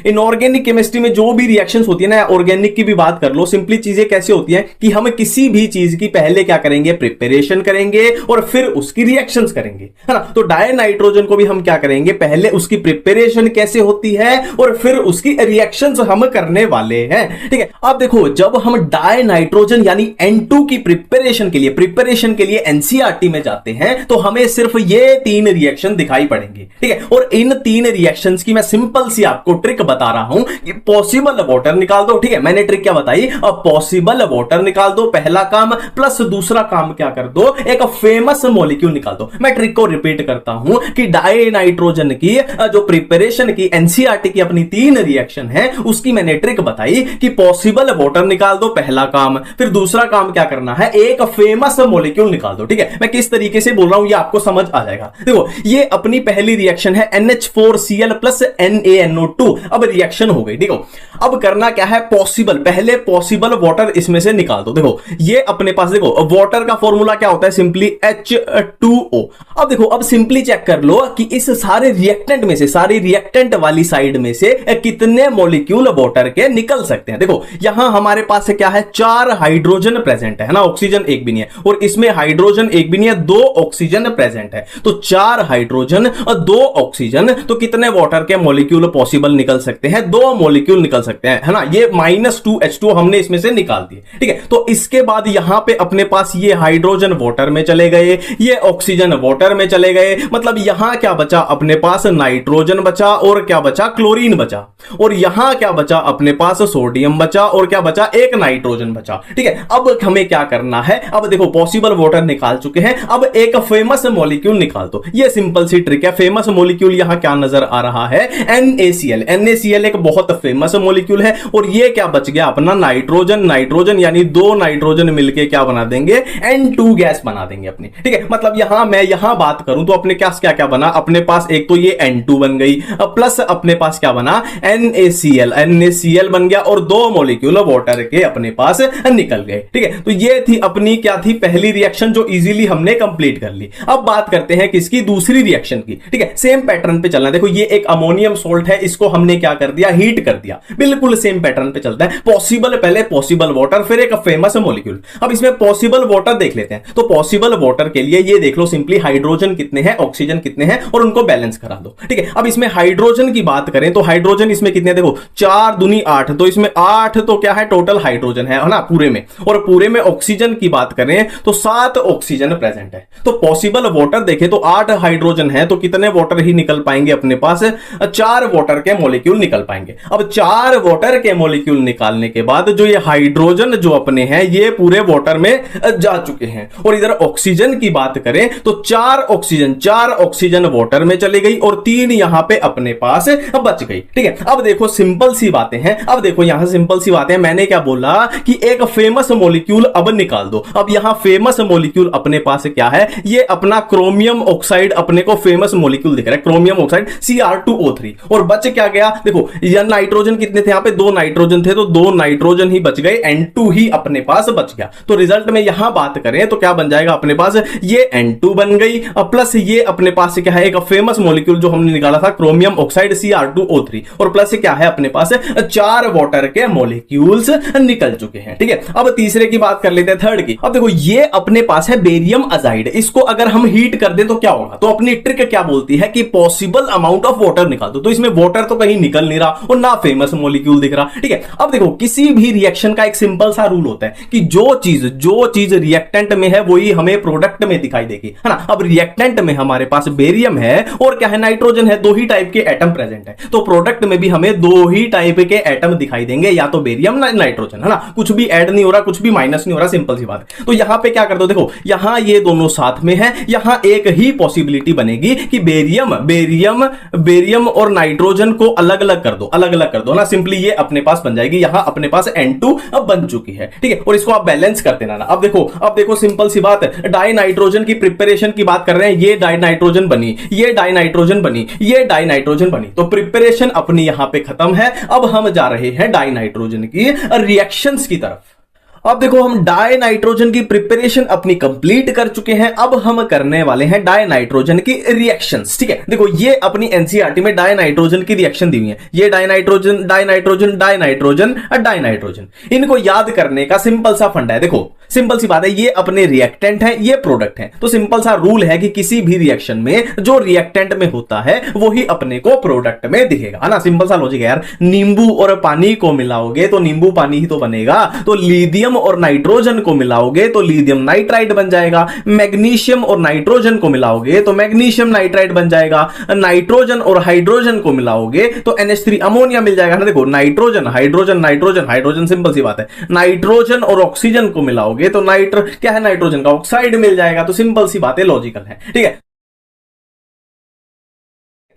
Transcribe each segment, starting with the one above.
Inorganic chemistry में जो भी रिएक्शंस होती है ना, ऑर्गेनिक की भी बात कर लो, सिंपली चीजें कैसे होती हैं कि हम किसी भी चीज की पहले क्या करेंगे, प्रिपरेशन करेंगे और फिर उसकी रिएक्शंस करेंगे, है ना। तो डाई नाइट्रोजन को भी हम क्या करेंगे, पहले उसकी प्रिपरेशन कैसे होती है और फिर उसकी रिएक्शंस हम करने वाले हैं, ठीक है। अब देखो, जब हम डाई नाइट्रोजन यानी N2 की प्रिपरेशन के लिए एनसीईआरटी में जाते हैं तो हमें सिर्फ ये 3 रिएक्शन दिखाई पड़ेंगे, ठीक है। और इन 3 रिएक्शंस की मैं सिंपल सी आपको ट्रिक बता रहा हूं कि पॉसिबल वाटर निकाल दो, ठीक है। मैंने ट्रिक क्या बताई, अब पॉसिबल वाटर निकाल दो पहला काम, प्लस दूसरा काम क्या कर दो, एक फेमस मॉलिक्यूल निकाल दो। मैं ट्रिक को रिपीट करता हूं कि डाई नाइट्रोजन की जो प्रिपरेशन की एनसीईआरटी की अपनी 3 रिएक्शन है, उसकी मैंने ट्रिक बताई कि पॉसिबल वाटर निकाल दो पहला काम, फिर दूसरा काम क्या करना है, एक फेमस मॉलिक्यूल निकाल दो, ठीक है। मैं किस तरीके से बोल रहा हूं ये आपको समझ आ जाएगा। देखो, ये अपनी पहली रिएक्शन है NH4Cl प्लस NaNO2। अब रिएक्शन हो गई, देखो अब करना क्या है, पॉसिबल, पहले पॉसिबल वाटर इसमें से निकाल दो। देखो ये अपने पास, देखो वाटर का फॉर्मूला क्या होता है, सिंपली H2O। अब देखो, अब सिंपली चेक कर लो कि इस सारे रिएक्टेंट में से, सारी रिएक्टेंट वाली साइड में से कितने मॉलिक्यूल वाटर के निकल सकते हैं। देखो यहां हमारे पास क्या है, 4 हाइड्रोजन प्रेजेंट है ना, ऑक्सीजन एक भी नहीं है, और इसमें हाइड्रोजन एक भी नहीं है, 2 ऑक्सीजन प्रेजेंट है। तो 4 हाइड्रोजन और 2 ऑक्सीजन, तो कितने वाटर के मॉलिक्यूल पॉसिबल निकल सकते हैं, 2 मॉलिक्यूल निकल सकते हैं, है ना। ये -2H2 हमने इसमें से निकाल दिए, ठीक है। तो इसके बाद यहां पे अपने पास ये हाइड्रोजन वाटर में चले गए, ये ऑक्सीजन वाटर में चले गए, मतलब यहां क्या बचा अपने पास, नाइट्रोजन बचा, और क्या बचा, क्लोरीन बचा, और यहां क्या बचा अपने पास, सोडियम बचा, और क्या बचा, एक नाइट्रोजन बचा, ठीक है। अब हमें क्या करना है, अब देखो पॉसिबल वाटर निकाल चुके हैं, अब एक फेमस मॉलिक्यूल निकाल दो। ये सिंपल सी ट्रिक है। फेमस मॉलिक्यूल यहां क्या नजर आ रहा है, NaCl। NaCl एक बहुत फेमस मॉलिक्यूल है, और ये क्या बच गया अपना, नाइट्रोजन। नाइट्रोजन यानी 2 नाइट्रोजन मिलके क्या बना देंगे, N2 गैस बना देंगे अपनी, ठीक है। मतलब यहां मैं यहां बात करूं तो अपने पास क्या क्या बना, अपने पास एक तो ये N2 बन गई, प्लस अपने पास क्या बना, NaCl बन गया, और 2 मॉलिक्यूल वाटर के अपने पास निकल गए, ठीक है। तो ये थी अपनी क्या थी, पहली रिएक्शन जो इजीली हमने कंप्लीट कर ली। अब बात करते हैं किसकी, दूसरी रिएक्शन की, ठीक है। सेम पैटर्न पे चलना। देखो ये एक अमोनियम सोल्ट है, इसको हमने क्या कर दिया, हीट कर दिया, बिल्कुल सेम पैटर्न पे चलता है। पॉसिबल, पहले पॉसिबल वाटर, फिर एक फेमस मॉलिक्यूल। अब इसमें पॉसिबल वाटर देख लेते हैं। तो पॉसिबल वाटर के लिए ये देख लो सिंपली, हाइड्रोजन कितने हैं, ऑक्सीजन कितने हैं, और उनको बैलेंस करा दो, ठीक है। अब इसमें हाइड्रोजन की बात करें तो हाइड्रोजन इसमें कितने हैं, देखो 4 दूनी 8, तो इसमें 8 तो क्या है, टोटल हाइड्रोजन है ना पूरे में। और पूरे में ऑक्सीजन की बात करें तो 7 ऑक्सीजन प्रेजेंट है। तो पॉसिबल वाटर देखें तो 8 हाइड्रोजन है, तो कितने वाटर ही निकल पाएंगे अपने पास, 4 वाटर के मॉलिक्यूल निकल पाएंगे। अब 4 वाटर के मॉलिक्यूल निकालने के बाद जो ये हाइड्रोजन जो अपने हैं ये पूरे वाटर में जा चुके हैं। और इधर ऑक्सीजन की बात करें तो 4 ऑक्सीजन वाटर में चली गई, और 3 यहां पे अपने पास बच गई, ठीक है। अब देखो सिंपल सी बातें हैं, अब देखो यहां सिंपल सी बातें हैं। मैंने क्या बोला कि एक फेमस मॉलिक्यूल अब निकाल दो। अब यहां फेमस मॉलिक्यूल अपने पास क्या है, ये अपना क्रोमियम ऑक्साइड अपने को फेमस मॉलिक्यूल दिख रहा है, क्रोमियम ऑक्साइड Cr2O3। और बच क्या गया, देखो यह नाइट्रोजन कितने थे, यहां पे 2 नाइट्रोजन थे, तो 2 नाइट्रोजन ही बच गए, N2 ही अपने पास बच गया। तो रिजल्ट में यहां बात करें तो क्या बन जाएगा अपने पास, ये N2 बन गई, प्लस ये अपने पास क्या है, एक फेमस मॉलिक्यूल जो हमने निकाला था क्रोमियम ऑक्साइड Cr2O3, और प्लस क्या है अपने पास 4 वाटर के मॉलिक्यूल्स निकल चुके हैं, ठीक है। अब तीसरे की बात कर लेते हैं, थर्ड की। अब देखो ये अपने पास है बेरियम अजाइड, इसको अगर हम हीट कर दें तो क्या होगा, तो अपनी ट्रिक क्या बोलती है कि पॉसिबल अमाउंट ऑफ वाटर निकाल दो। तो इसमें वाटर तो कहीं निकल नहीं रहा और ना फेमस मॉलिक्यूल दिख रहा, ठीक है। अब देखो किसी भी रिएक्शन का एक सिंपल सा रूल होता है कि जो चीज रिएक्टेंट में है वही हमें प्रोडक्ट में दिखाई देगी, है ना। अब रिएक्टेंट में हमारे पास बेरियम है और क्या है, नाइट्रोजन है, 2 ही टाइप के एटम प्रेजेंट है। तो प्रोडक्ट में भी हमें 2 ही टाइप के एटम दिखाई देंगे, या तो बेरियम ना नाइट्रोजन, है ना। कुछ भी ऐड नहीं हो रहा, कुछ भी माइनस नहीं हो रहा, सिंपल सी बात। तो यहां पे क्या कर दो, देखो यहां ये दोनों साथ में है, यहां एक ही पॉसिबिलिटी बनेगी कि बेरियम और नाइट्रोजन को अलग अलग कर दो ना, सिंपली ये अपने पास बन जाएगी। यहां अपने पास N2 अब बन चुकी है, ठीक है। और इसको आप बैलेंस कर देना ना। अब देखो सिंपल सी बात है, डाई नाइट्रोजन की प्रिपरेशन की बात कर रहे हैं, ये डाई नाइट्रोजन बनी, ये डाई नाइट्रोजन बनी, ये डाई नाइट्रोजन बनी, तो प्रिपरेशन अपनी यहां पे खत्म है। अब हम जा रहे हैं डाई नाइट्रोजन की रिएक्शंस की तरफ। अब देखो हम डाई नाइट्रोजन की प्रिपरेशन अपनी कंप्लीट कर चुके हैं। अब हम करने वाले हैं डाई नाइट्रोजन की रिएक्शंस। ठीक है, देखो ये अपनी एनसीईआरटी में डाई नाइट्रोजन की रिएक्शन दी हुई है। ये die nitrogen, die nitrogen, die nitrogen और डाई नाइट्रोजन, इनको याद करने का सिंपल सा फंडा है। देखो सिंपल सी बात है, ये अपने रिएक्टेंट है, ये प्रोडक्ट है। तो सिंपल सा रूल है कि किसी भी रिएक्शन में जो रिएक्टेंट में होता है वही अपने को प्रोडक्ट में दिखेगा, है ना। सिंपल सा लॉजिक है यार। नींबू और पानी को मिलाओगे तो नींबू पानी ही तो बनेगा। तो लिथियम और नाइट्रोजन को मिलाओगे तो लिथियम नाइट्राइड बन जाएगा। मैग्नीशियम और नाइट्रोजन को मिलाओगे तो मैग्नीशियम नाइट्राइड बन जाएगा। नाइट्रोजन और हाइड्रोजन को मिलाओगे तो NH3 अमोनिया मिल जाएगा ना। देखो nitrogen hydrogen nitrogen hydrogen, simple सी बात है। नाइट्रोजन और ऑक्सीजन को मिलाओगे तो क्या है, नाइट्रोजन का ऑक्साइड मिल जाएगा। तो सिंपल सी बात है, लॉजिकल है। ठीक है,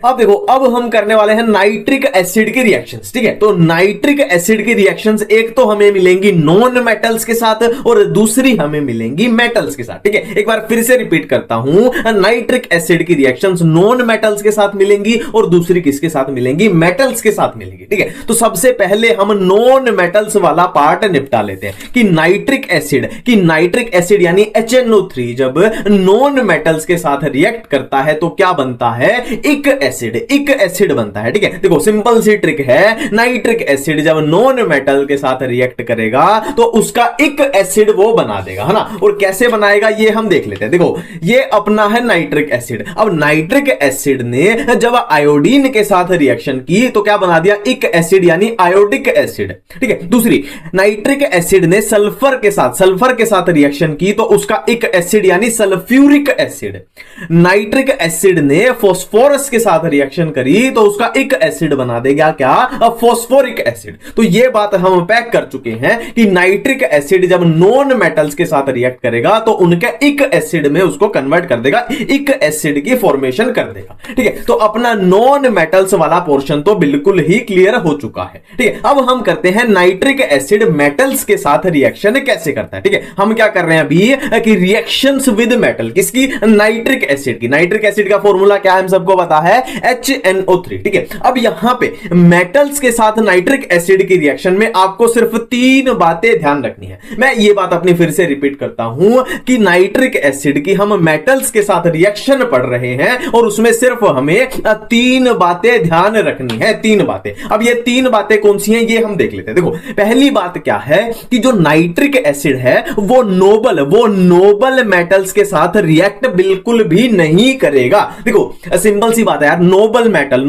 अब देखो अब हम करने वाले हैं नाइट्रिक एसिड की रिएक्शंस। ठीक है, तो नाइट्रिक एसिड की रिएक्शंस एक तो हमें मिलेंगी नॉन मेटल्स के साथ और दूसरी हमें मिलेंगी मेटल्स के साथ। ठीक है, एक बार फिर से रिपीट करता हूं, नाइट्रिक एसिड की रिएक्शंस नॉन मेटल्स के साथ मिलेंगी और दूसरी किसके साथ मिलेंगी, मेटल्स के साथ मिलेंगी। ठीक है, तो सबसे पहले हम नॉन मेटल्स वाला पार्ट निपटा लेते हैं कि नाइट्रिक एसिड यानी HNO3 जब नॉन मेटल्स के साथ रिएक्ट करता है तो क्या बनता है, इक एसिड बनता है। ठीक है, देखो सिंपल सी ट्रिक है, नाइट्रिक एसिड जब नॉन मेटल के साथ रिएक्ट करेगा तो उसका इक एसिड वो बना देगा, है ना। और कैसे बनाएगा ये हम देख लेते हैं। देखो ये अपना है नाइट्रिक एसिड। अब नाइट्रिक एसिड ने जब आयोडीन के साथ रिएक्शन की तो क्या बना दिया, इक एसिड यानी आयोडिक एसिड। ठीक है, दूसरी नाइट्रिक एसिड ने सल्फर के साथ रिएक्शन की तो उसका इक एसिड यानी सल्फ्यूरिक एसिड। नाइट्रिक एसिड ने फॉस्फोरस के साथ रिएक्शन करी तो उसका एक एसिड बना देगा क्या, फॉस्फोरिक एसिड। तो ये बात हम पैक कर चुके हैं कि नाइट्रिक एसिड जब नॉन मेटल्स के साथ रिएक्ट करेगा तो उनके एक एसिड में उसको कन्वर्ट कर देगा, एक एसिड की फॉर्मेशन कर देगा। ठीक है, तो अपना नॉन मेटल्स वाला पोर्शन तो बिल्कुल ही क्लियर हो चुका है। ठीक है, अब हम करते हैं नाइट्रिक एसिड मेटल्स के साथ रिएक्शन कैसे करता है। ठीक है, हम क्या कर रहे हैं अभी कि रिएक्शंस विद मेटल, किसकी, नाइट्रिक एसिड की। नाइट्रिक एसिड का फॉर्मूला क्या है, हम सबको पता है, HNO3। ठीक है, अब यहां पे मेटल्स के साथ नाइट्रिक एसिड की रिएक्शन में आपको सिर्फ 3 बातें ध्यान रखनी है। मैं ये बात अपनी फिर से रिपीट करता हूं कि नाइट्रिक एसिड की हम मेटल्स के साथ रिएक्शन पढ़ रहे हैं और उसमें सिर्फ हमें 3 बातें ध्यान रखनी है, 3 बातें। अब ये 3 बातें कौन सी हैं ये हम देख लेते हैं। देखो पहली बात क्या है कि जो नाइट्रिक एसिड है वो नोबल मेटल्स के साथ रिएक्ट बिल्कुल भी नहीं करेगा। देखो सिंपल सी बात है यार, नोबल मेटल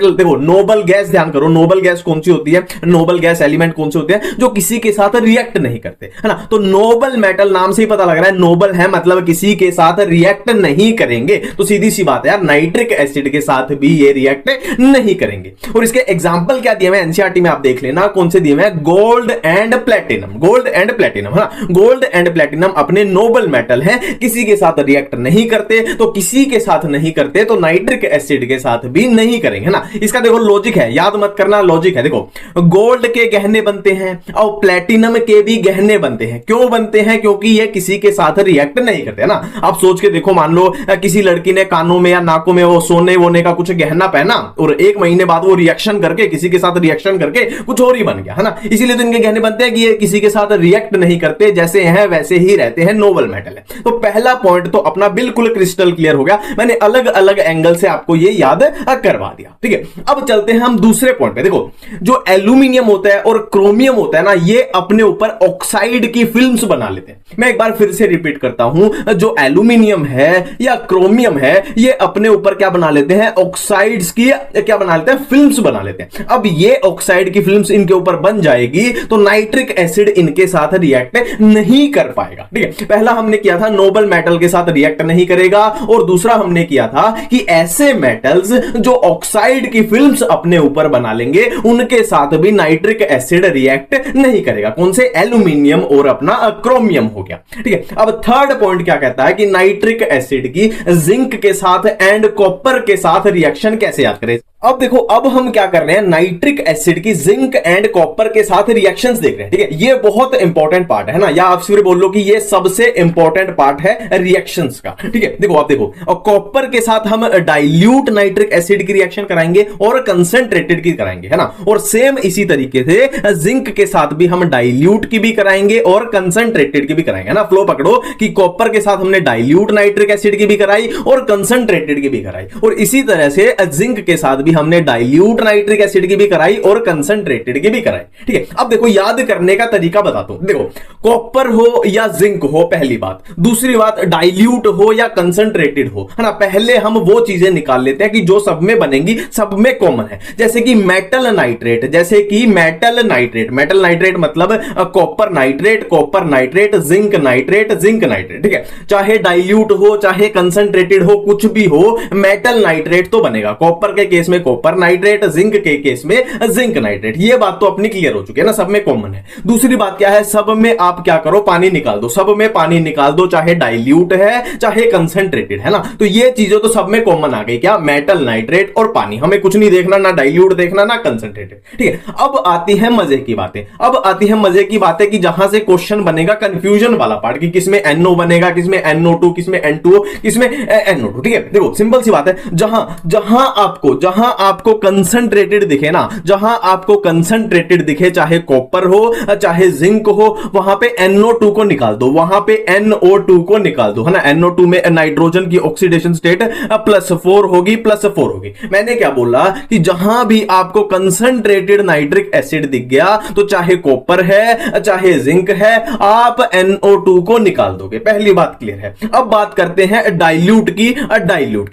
देखो, नोबल गैस ध्यान करो, नोबल गैस कौन सी होती है, नोबल गैस एलिमेंट कौन से होते हैं, जो किसी के साथ रिएक्ट नहीं करते, है ना। तो नोबल मेटल नाम से ही पता लग रहा है, नोबल है मतलब किसी के साथ रिएक्ट नहीं करेंगे। तो सीधी सी बात है यार, नाइट्रिक एसिड के साथ भी ये रिएक्ट नहीं करेंगे। और इसके एग्जांपल क्या दिए हुए एनसीईआरटी में, आप देख लेना कौन से दिए हुए, गोल्ड एंड प्लेटिनम, है ना। गोल्ड एंड प्लेटिनम अपने नोबल मेटल हैं, किसी के साथ रिएक्ट नहीं करते, तो किसी के साथ नहीं करते तो नाइट्रिक एसिड के साथ भी नहीं करेंगे, ना। इसका देखो लॉजिक है, याद मत करना, लॉजिक है। देखो गोल्ड के गहने बनते हैं और प्लेटिनम के भी गहने बनते हैं। क्यों बनते हैं, क्योंकि ये किसी के साथ रिएक्ट नहीं करते, है ना। आप सोच के देखो, मान लो किसी लड़की ने कानों में या नाकों में वो सोने वोने का कुछ गहना पहना और 1 महीने बाद वो रिएक्शन करके, किसी के साथ रिएक्शन करके कुछ और ही बन गया, है ना। इसीलिए तो इनके गहने बनते हैं कि ये किसी के साथ रिएक्ट नहीं करते, जैसे हैं वैसे ही रहते हैं, नोबल मेटल है। तो पहला पॉइंट तो अपना बिल्कुल क्रिस्टल क्लियर हो गया, मैंने अलग अलग एंगल से आपको ये याद करवा दिया। ठीक है, अब चलते हैं हम दूसरे पॉइंट पे। देखो जो एल्यूमिनियम होता है और क्रोमियम होता है ना, ये अपने ऊपर ऑक्साइड की फिल्म्स बना लेते हैं। मैं एक बार फिर से रिपीट करता हूं, जो एल्यूमिनियम है या क्रोमियम है, ये अपने ऊपर क्या बना लेते हैं, ऑक्साइड्स की क्या बना लेते हैं, फिल्म्स बना लेते हैं। अब ये ऑक्साइड की फिल्म्स इनके ऊपर बन जाएगी तो नाइट्रिक एसिड इनके साथ रिएक्ट नहीं कर पाएगा। ठीक है, पहला हमने किया था नोबल मेटल के साथ रिएक्ट नहीं करेगा, और दूसरा हमने किया था कि ऐसे मेटल्स जो ऑक्साइड की फिल्म्स अपने ऊपर बना लेंगे उनके साथ भी नाइट्रिक एसिड रिएक्ट नहीं करेगा। कौन से, एल्यूमिनियम और अपना क्रोमियम हो गया। ठीक है, अब थर्ड पॉइंट क्या कहता है कि नाइट्रिक एसिड की जिंक के साथ एंड कॉपर के साथ रिएक्शन कैसे याद करें। अब देखो, अब हम क्या कर रहे हैं, नाइट्रिक एसिड की जिंक एंड कॉपर के साथ रिएक्शंस देख रहे हैं, ठीक है। ये बहुत इंपॉर्टेंट पार्ट है ना, या आप फिर बोल लो कि ये सबसे इंपॉर्टेंट पार्ट है रिएक्शंस का, ठीक है। देखो आप देखो, और कॉपर के साथ हम डाइल्यूट नाइट्रिक एसिड की रिएक्शन कराएंगे और कंसंट्रेटेड की कराएंगे, है ना। और सेम इसी तरीके से जिंक के साथ भी हम डाइल्यूट की भी कराएंगे और कंसंट्रेटेड की भी कराएंगे, है ना। फ्लो पकड़ो कि कॉपर के साथ हमने डाइल्यूट नाइट्रिक एसिड की भी कराई और कंसंट्रेटेड की भी कराई, और इसी तरह से जिंक के साथ भी हमने डाइल्यूट नाइट्रिक एसिड की भी कराई और कंसंट्रेटेड की भी कराई, ठीक है। अब देखो, याद करने का तरीका बताता हूं। देखो, कॉपर हो या जिंक हो, पहली बात। दूसरी बात, डाइल्यूट हो या कंसंट्रेटेड हो, है ना। पहले हम वो चीजें निकाल लेते हैं कि जो सब में बनेंगी, सब में कॉमन है। जैसे कि मेटल नाइट्रेट, जैसे कि मेटल नाइट्रेट, मेटल नाइट्रेट मतलब copper nitrate, copper nitrate, zinc nitrate, zinc nitrate, ठीक है। चाहे डाइल्यूट हो चाहे कंसंट्रेटेड हो, कुछ भी हो, मेटल नाइट्रेट तो बनेगा। कॉपर के केस में कॉपर नाइट्रेट, जिंक के केस में जिंक नाइट्रेट। ये बात तो अपनी क्लियर हो चुकी है ना, सब में कॉमन है। दूसरी बात क्या है, सब में आप क्या करो, पानी निकाल दो, सब में पानी निकाल दो, चाहे डाइल्यूट है चाहे कंसंट्रेटेड, है ना। तो ये चीजें तो सब में कॉमन आ गई, क्या, मेटल नाइट्रेट और पानी। हमें कुछ नहीं देखना, ना डाइल्यूट देखना ना कंसंट्रेटेड, ठीक है। अब आती है मजे की बातें, अब आती है मजे की बातें कि जहां से क्वेश्चन बनेगा कंफ्यूजन वाला पार्ट, कि किसमें NO बनेगा, किसमें NO2, किसमें N2O, किसमें NO2, ठीक है। देखो सिंपल सी बात है, जहां जहां आपको कंसंट्रेटेड दिखे ना, जहां आपको कंसंट्रेटेड दिखे, चाहे कॉपर हो चाहे जिंक हो, वहां पे NO2 को निकाल दो, वहां पे NO2 को निकाल दो, है ना। NO2 में नाइट्रोजन की ऑक्सीडेशन स्टेट +4 होगी, +4 होगी। मैंने क्या बोला कि जहां भी आपको कंसंट्रेटेड नाइट्रिक एसिड दिख गया, तो चाहे कॉपर है चाहे जिंक है, आप NO2 को निकाल दोगे। पहली बात क्लियर है। अब बात करते हैं डाइल्यूट की।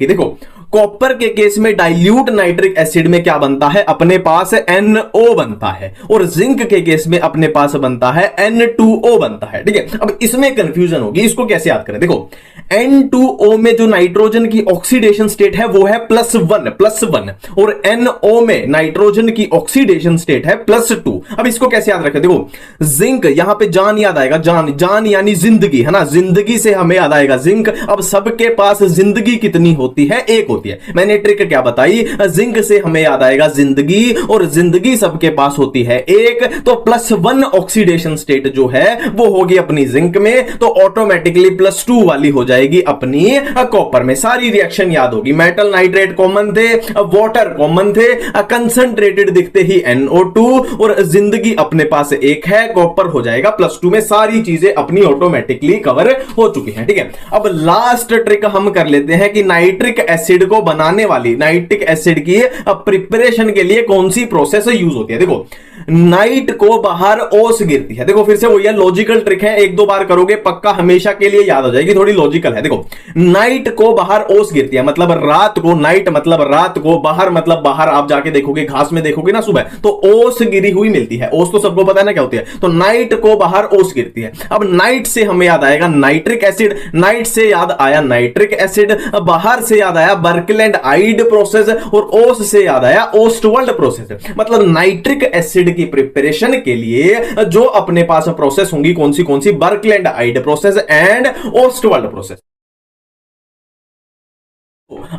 देखो, कॉपर के केस में डाइल्यूट नाइट्रिक एसिड में क्या बनता है, अपने पास NO बनता है, और जिंक के केस में अपने पास बनता है N2O बनता है, ठीक है। अब इसमें कंफ्यूजन होगी, इसको कैसे याद करें। देखो, N2O में जो नाइट्रोजन की ऑक्सीडेशन स्टेट है वो है +1, और NO में नाइट्रोजन की ऑक्सीडेशन स्टेट है +2। अब इसको कैसे याद रखें। देखो, जिंक, यहां पे जान याद आएगा, जान यानी जिंदगी, है ना। जिंदगी से हमें याद आएगा जिंक। अब सबके पास जिंदगी कितनी होती है, एक होती है। मैंने ट्रिक क्या बताई, जिंक से हमें याद आएगा जिंदगी, और जिंदगी सबके पास होती है एक, तो +1 ऑक्सीडेशन स्टेट जो है वो होगी अपनी जिंक में, तो ऑटोमेटिकली +2 वाली हो जाएगी अपनी कॉपर में। सारी रिएक्शन याद होगी। मेटल नाइट्रेट कॉमन थे, वाटर कॉमन थे, कंसंट्रेटेड दिखते ही NO2, और जिंदगी अपने पास एक है, कॉपर हो जाएगा +2 में। सारी चीजें अपनी ऑटोमेटिकली कवर हो चुकी हैं, ठीक है। अब लास्ट ट्रिक हम कर लेते हैं कि नाइट्रिक एसिड को बनाने वाली, नाइट्रिक एसिड की प्रिपरेशन के लिए कौन सी प्रोसेस यूज होती है। देखो, नाइट को बाहर ओस गिरती है। देखो फिर से वही लॉजिकल ट्रिक है, एक दो बार करोगे पक्का हमेशा के लिए याद हो जाएगी, थोड़ी लॉजिकल है। देखो, नाइट को बाहर ओस गिरती है, मतलब रात को, नाइट मतलब रात को, बाहर मतलब बाहर। आप जाके देखोगे, घास में देखोगे ना सुबह, तो ओस गिरी हुई मिलती है। ओस तो सबको पता है ना क्या होती है। तो नाइट को बाहर ओस गिरती है। अब नाइट से हमें याद आएगा नाइट्रिक एसिड, नाइट से याद आया नाइट्रिक एसिड, बाहर से याद आया बर्कलैंड आइड प्रोसेस, और ओस से याद आया ओस्टवाल्ड प्रोसेस। मतलब नाइट्रिक एसिड की प्रिपरेशन के लिए जो अपने पास प्रोसेस होंगी, कौन सी, Birkeland Eyde process and Ostwald process.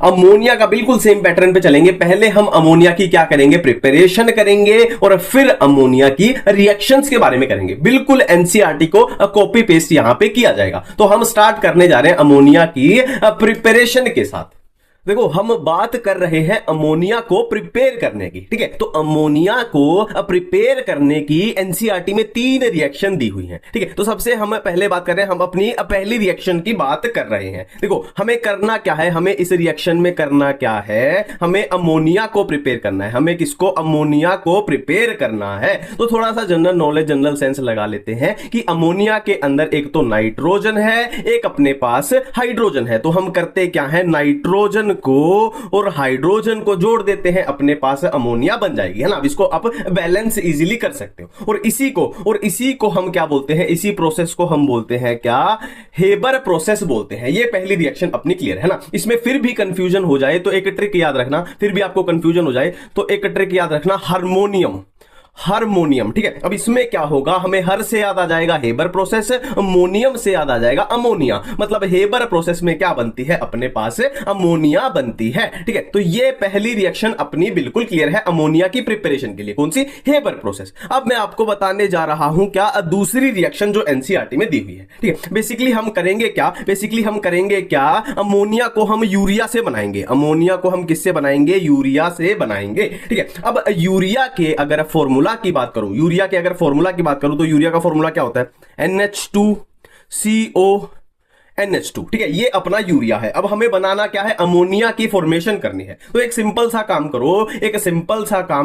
Ammonia का बिल्कुल सेम पैटर्न पे चलेंगे। पहले हम अमोनिया की क्या करेंगे, प्रिपरेशन करेंगे, और फिर अमोनिया की रिएक्शंस के बारे में करेंगे। बिल्कुल एनसीईआरटी को कॉपी पेस्ट यहां पे किया जाएगा। तो हम स्टार्ट करने जा रहे हैं अमोनिया की प्रिपरेशन के साथ। देखो, हम बात कर रहे हैं अमोनिया को प्रिपेयर करने की, ठीक है। तो अमोनिया को प्रिपेयर करने की एनसीईआरटी में 3 रिएक्शन दी हुई हैं, ठीक है। तो सबसे हम पहले बात कर रहे हैं, हम अपनी पहली रिएक्शन की बात कर रहे हैं। देखो, हमें करना क्या है, हमें इस रिएक्शन में करना क्या है, हमें अमोनिया को प्रिपेयर करना है। हमें किसको, अमोनिया को प्रिपेयर करना है। तो थोड़ा सा जनरल नॉलेज, जनरल सेंस लगा लेते हैं कि अमोनिया के अंदर एक तो नाइट्रोजन है, एक अपने पास हाइड्रोजन है। तो हम करते क्या है, नाइट्रोजन को और हाइड्रोजन को जोड़ देते हैं, अपने पास अमोनिया बन जाएगी, है ना। अब इसको आप बैलेंस इजीली कर सकते हो। और इसी को हम क्या बोलते हैं, इसी प्रोसेस को हम बोलते हैं क्या, हेबर प्रोसेस बोलते हैं। ये पहली रिएक्शन अपनी क्लियर है ना। इसमें फिर भी कंफ्यूजन हो जाए तो एक ट्रिक याद रखना, फिर भी आपको कंफ्यूजन हो जाए तो एक ट्रिक याद रखना, हार्मोनियम। हार्मोनियम। ठीक है, अब इसमें क्या होगा, हमें हर से याद आ जाएगा हेबर प्रोसेस, अमोनियम से याद आ जाएगा अमोनिया। मतलब हेबर प्रोसेस में क्या बनती है, अपने पास अमोनिया बनती है। ठीक है, तो ये पहली रिएक्शन अपनी बिल्कुल क्लियर है अमोनिया की प्रिपरेशन के लिए, कौन सी, हेबर प्रोसेस। अब मैं आपको बताने जा रहा हूं क्या दूसरी रिएक्शन जो एनसीईआरटी में दी हुई है। ठीक है, बेसिकली हम करेंगे क्या, अमोनिया को हम यूरिया से बनाएंगे। अमोनिया को हम किससे बनाएंगे, यूरिया से बनाएंगे। ठीक है, अब यूरिया के अगर फॉर्मूला की बात करूं, तो यूरिया का फॉर्मूला क्या होता है, NH2CO NH2। ठीक है, ये अपना यूरिया है। अब हमें बनाना क्या है, अमोनिया की फॉर्मेशन करनी है। तो एक सिंपल सा काम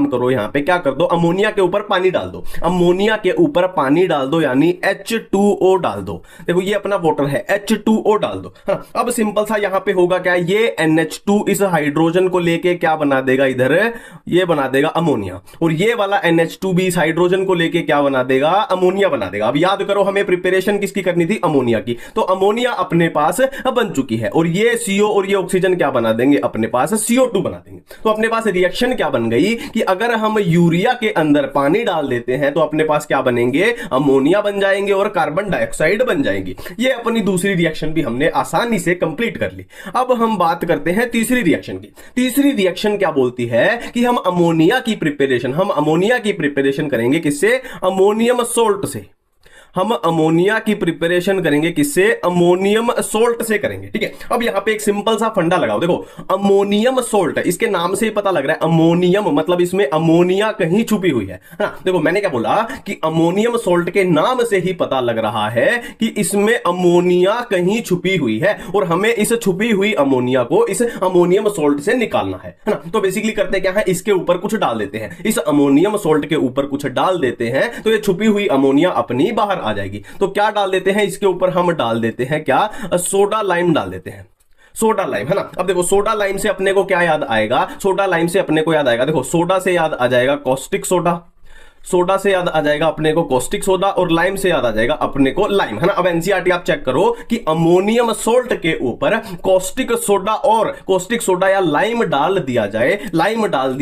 करो, यहां पे क्या कर दो, अमोनिया के ऊपर पानी डाल दो, यानी H2O डाल दो। देखो ये अपना वाटर है, H2O डाल दो। हाँ, अब सिंपल सा यहां पे होगा क्या, ये NH2 इस हाइड्रोजन को लेके क्या बना देगा, इधर ये बना देगा अमोनिया, और ये वाला NH2 भी इस हाइड्रोजन को लेके क्या बना देगा, अमोनिया बना देगा। अब याद करो हमें प्रिपरेशन किसकी करनी थी, अमोनिया की। तो अमोनिया अपने पास बन चुकी है, और ये CO और ये ऑक्सीजन क्या बना देंगे, अपने पास CO2 बना देंगे। तो अपने पास रिएक्शन क्या बन गई कि अगर हम यूरिया के अंदर पानी डाल देते हैं तो अपने पास क्या बनेंगे, अमोनिया बन जाएंगे और कार्बन डाइऑक्साइड बन जाएंगी। ये अपनी दूसरी रिएक्शन भी हमने आसानी से कंप्लीट कर ली। अब हम बात करते हैं तीसरी रिएक्शन की। तीसरी रिएक्शन क्या बोलती है कि हम अमोनिया की प्रिपरेशन करेंगे किससे, अमोनियम सोल्ट से। हम अमोनिया की प्रिपरेशन करेंगे किससे, अमोनियम सोल्ट से करेंगे। ठीक है, अब यहां पे एक सिंपल सा फंडा लगाओ। देखो अमोनियम सोल्ट, इसके नाम से ही पता लग रहा है अमोनियम मतलब इसमें अमोनिया कहीं छुपी हुई है ना। देखो मैंने क्या बोला कि अमोनियम सोल्ट के नाम से ही पता लग रहा है कि इसमें अमोनिया कहीं छुपी हुई है, और हमें इस छुपी हुई अमोनिया को इस अमोनियम सोल्ट से निकालना है ना। तो बेसिकली करते क्या है, इसके ऊपर कुछ डाल देते हैं, इस अमोनियम सोल्ट के ऊपर कुछ डाल देते हैं, तो ये छुपी हुई अमोनिया अपनी बाहर आ जाएगी। तो क्या डाल देते हैं इसके ऊपर, हम डाल देते हैं क्या, सोडा लाइम डाल देते हैं, सोडा लाइम, है ना। अब देखो सोडा लाइम से अपने को क्या याद आएगा, देखो सोडा से याद आ जाएगा कॉस्टिक सोडा, सोडा से याद आ जाएगा अपने को कॉस्टिक सोडा, और लाइम से याद आ जाएगा अपने को लाइम, है ना। अब एनसीईआरटी आप चेक करो कि अमोनियम सोल्ट के ऊपर कॉस्टिक सोडा या लाइम डाल दिया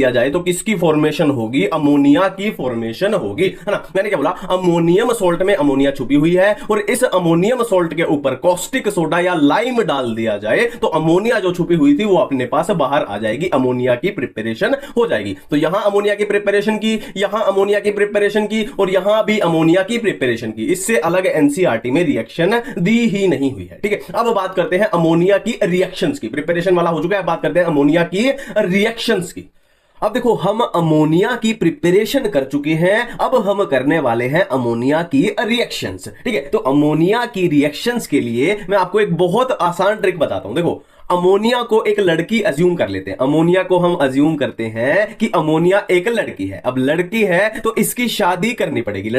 जाए तो किसकी फॉर्मेशन होगी, अमोनिया की फॉर्मेशन होगी, है ना। मैंने क्या बोला, अमोनियम सोल्ट में अमोनिया छुपी हुई है, और इस अमोनियम सोल्ट के ऊपर कॉस्टिक सोडा या लाइम डाल दिया जाए तो अमोनिया जो छुपी हुई थी वो अपने पास बाहर आ जाएगी, अमोनिया की प्रिपरेशन हो जाएगी। तो यहां अमोनिया की प्रिपरेशन की, यहां अमोनिया की प्रिपरेशन की, और यहां भी अमोनिया की प्रिपरेशन की। इससे अलग एनसीईआरटी में रिएक्शन दी ही नहीं हुई है। ठीक है, अब बात करते हैं अमोनिया की रिएक्शंस की। प्रिपरेशन वाला हो चुका है, बात करते हैं अमोनिया की रिएक्शंस की। अब देखो हम अमोनिया की प्रिपरेशन कर चुके हैं, अब हम करने वाले हैं अमोनिया की रिएक्शंस। ठीक है, तो अमोनिया की रिएक्शंस के लिए मैं आपको एक बहुत आसान ट्रिक बताता हूं। देखो अमोनिया को एक लड़की अज्यूम कर लेते हैं, अमोनिया को हम अज्यूम करते हैं कि अमोनिया एक लड़की है। अब लड़की है तो इसकी शादी करनी पड़ेगी,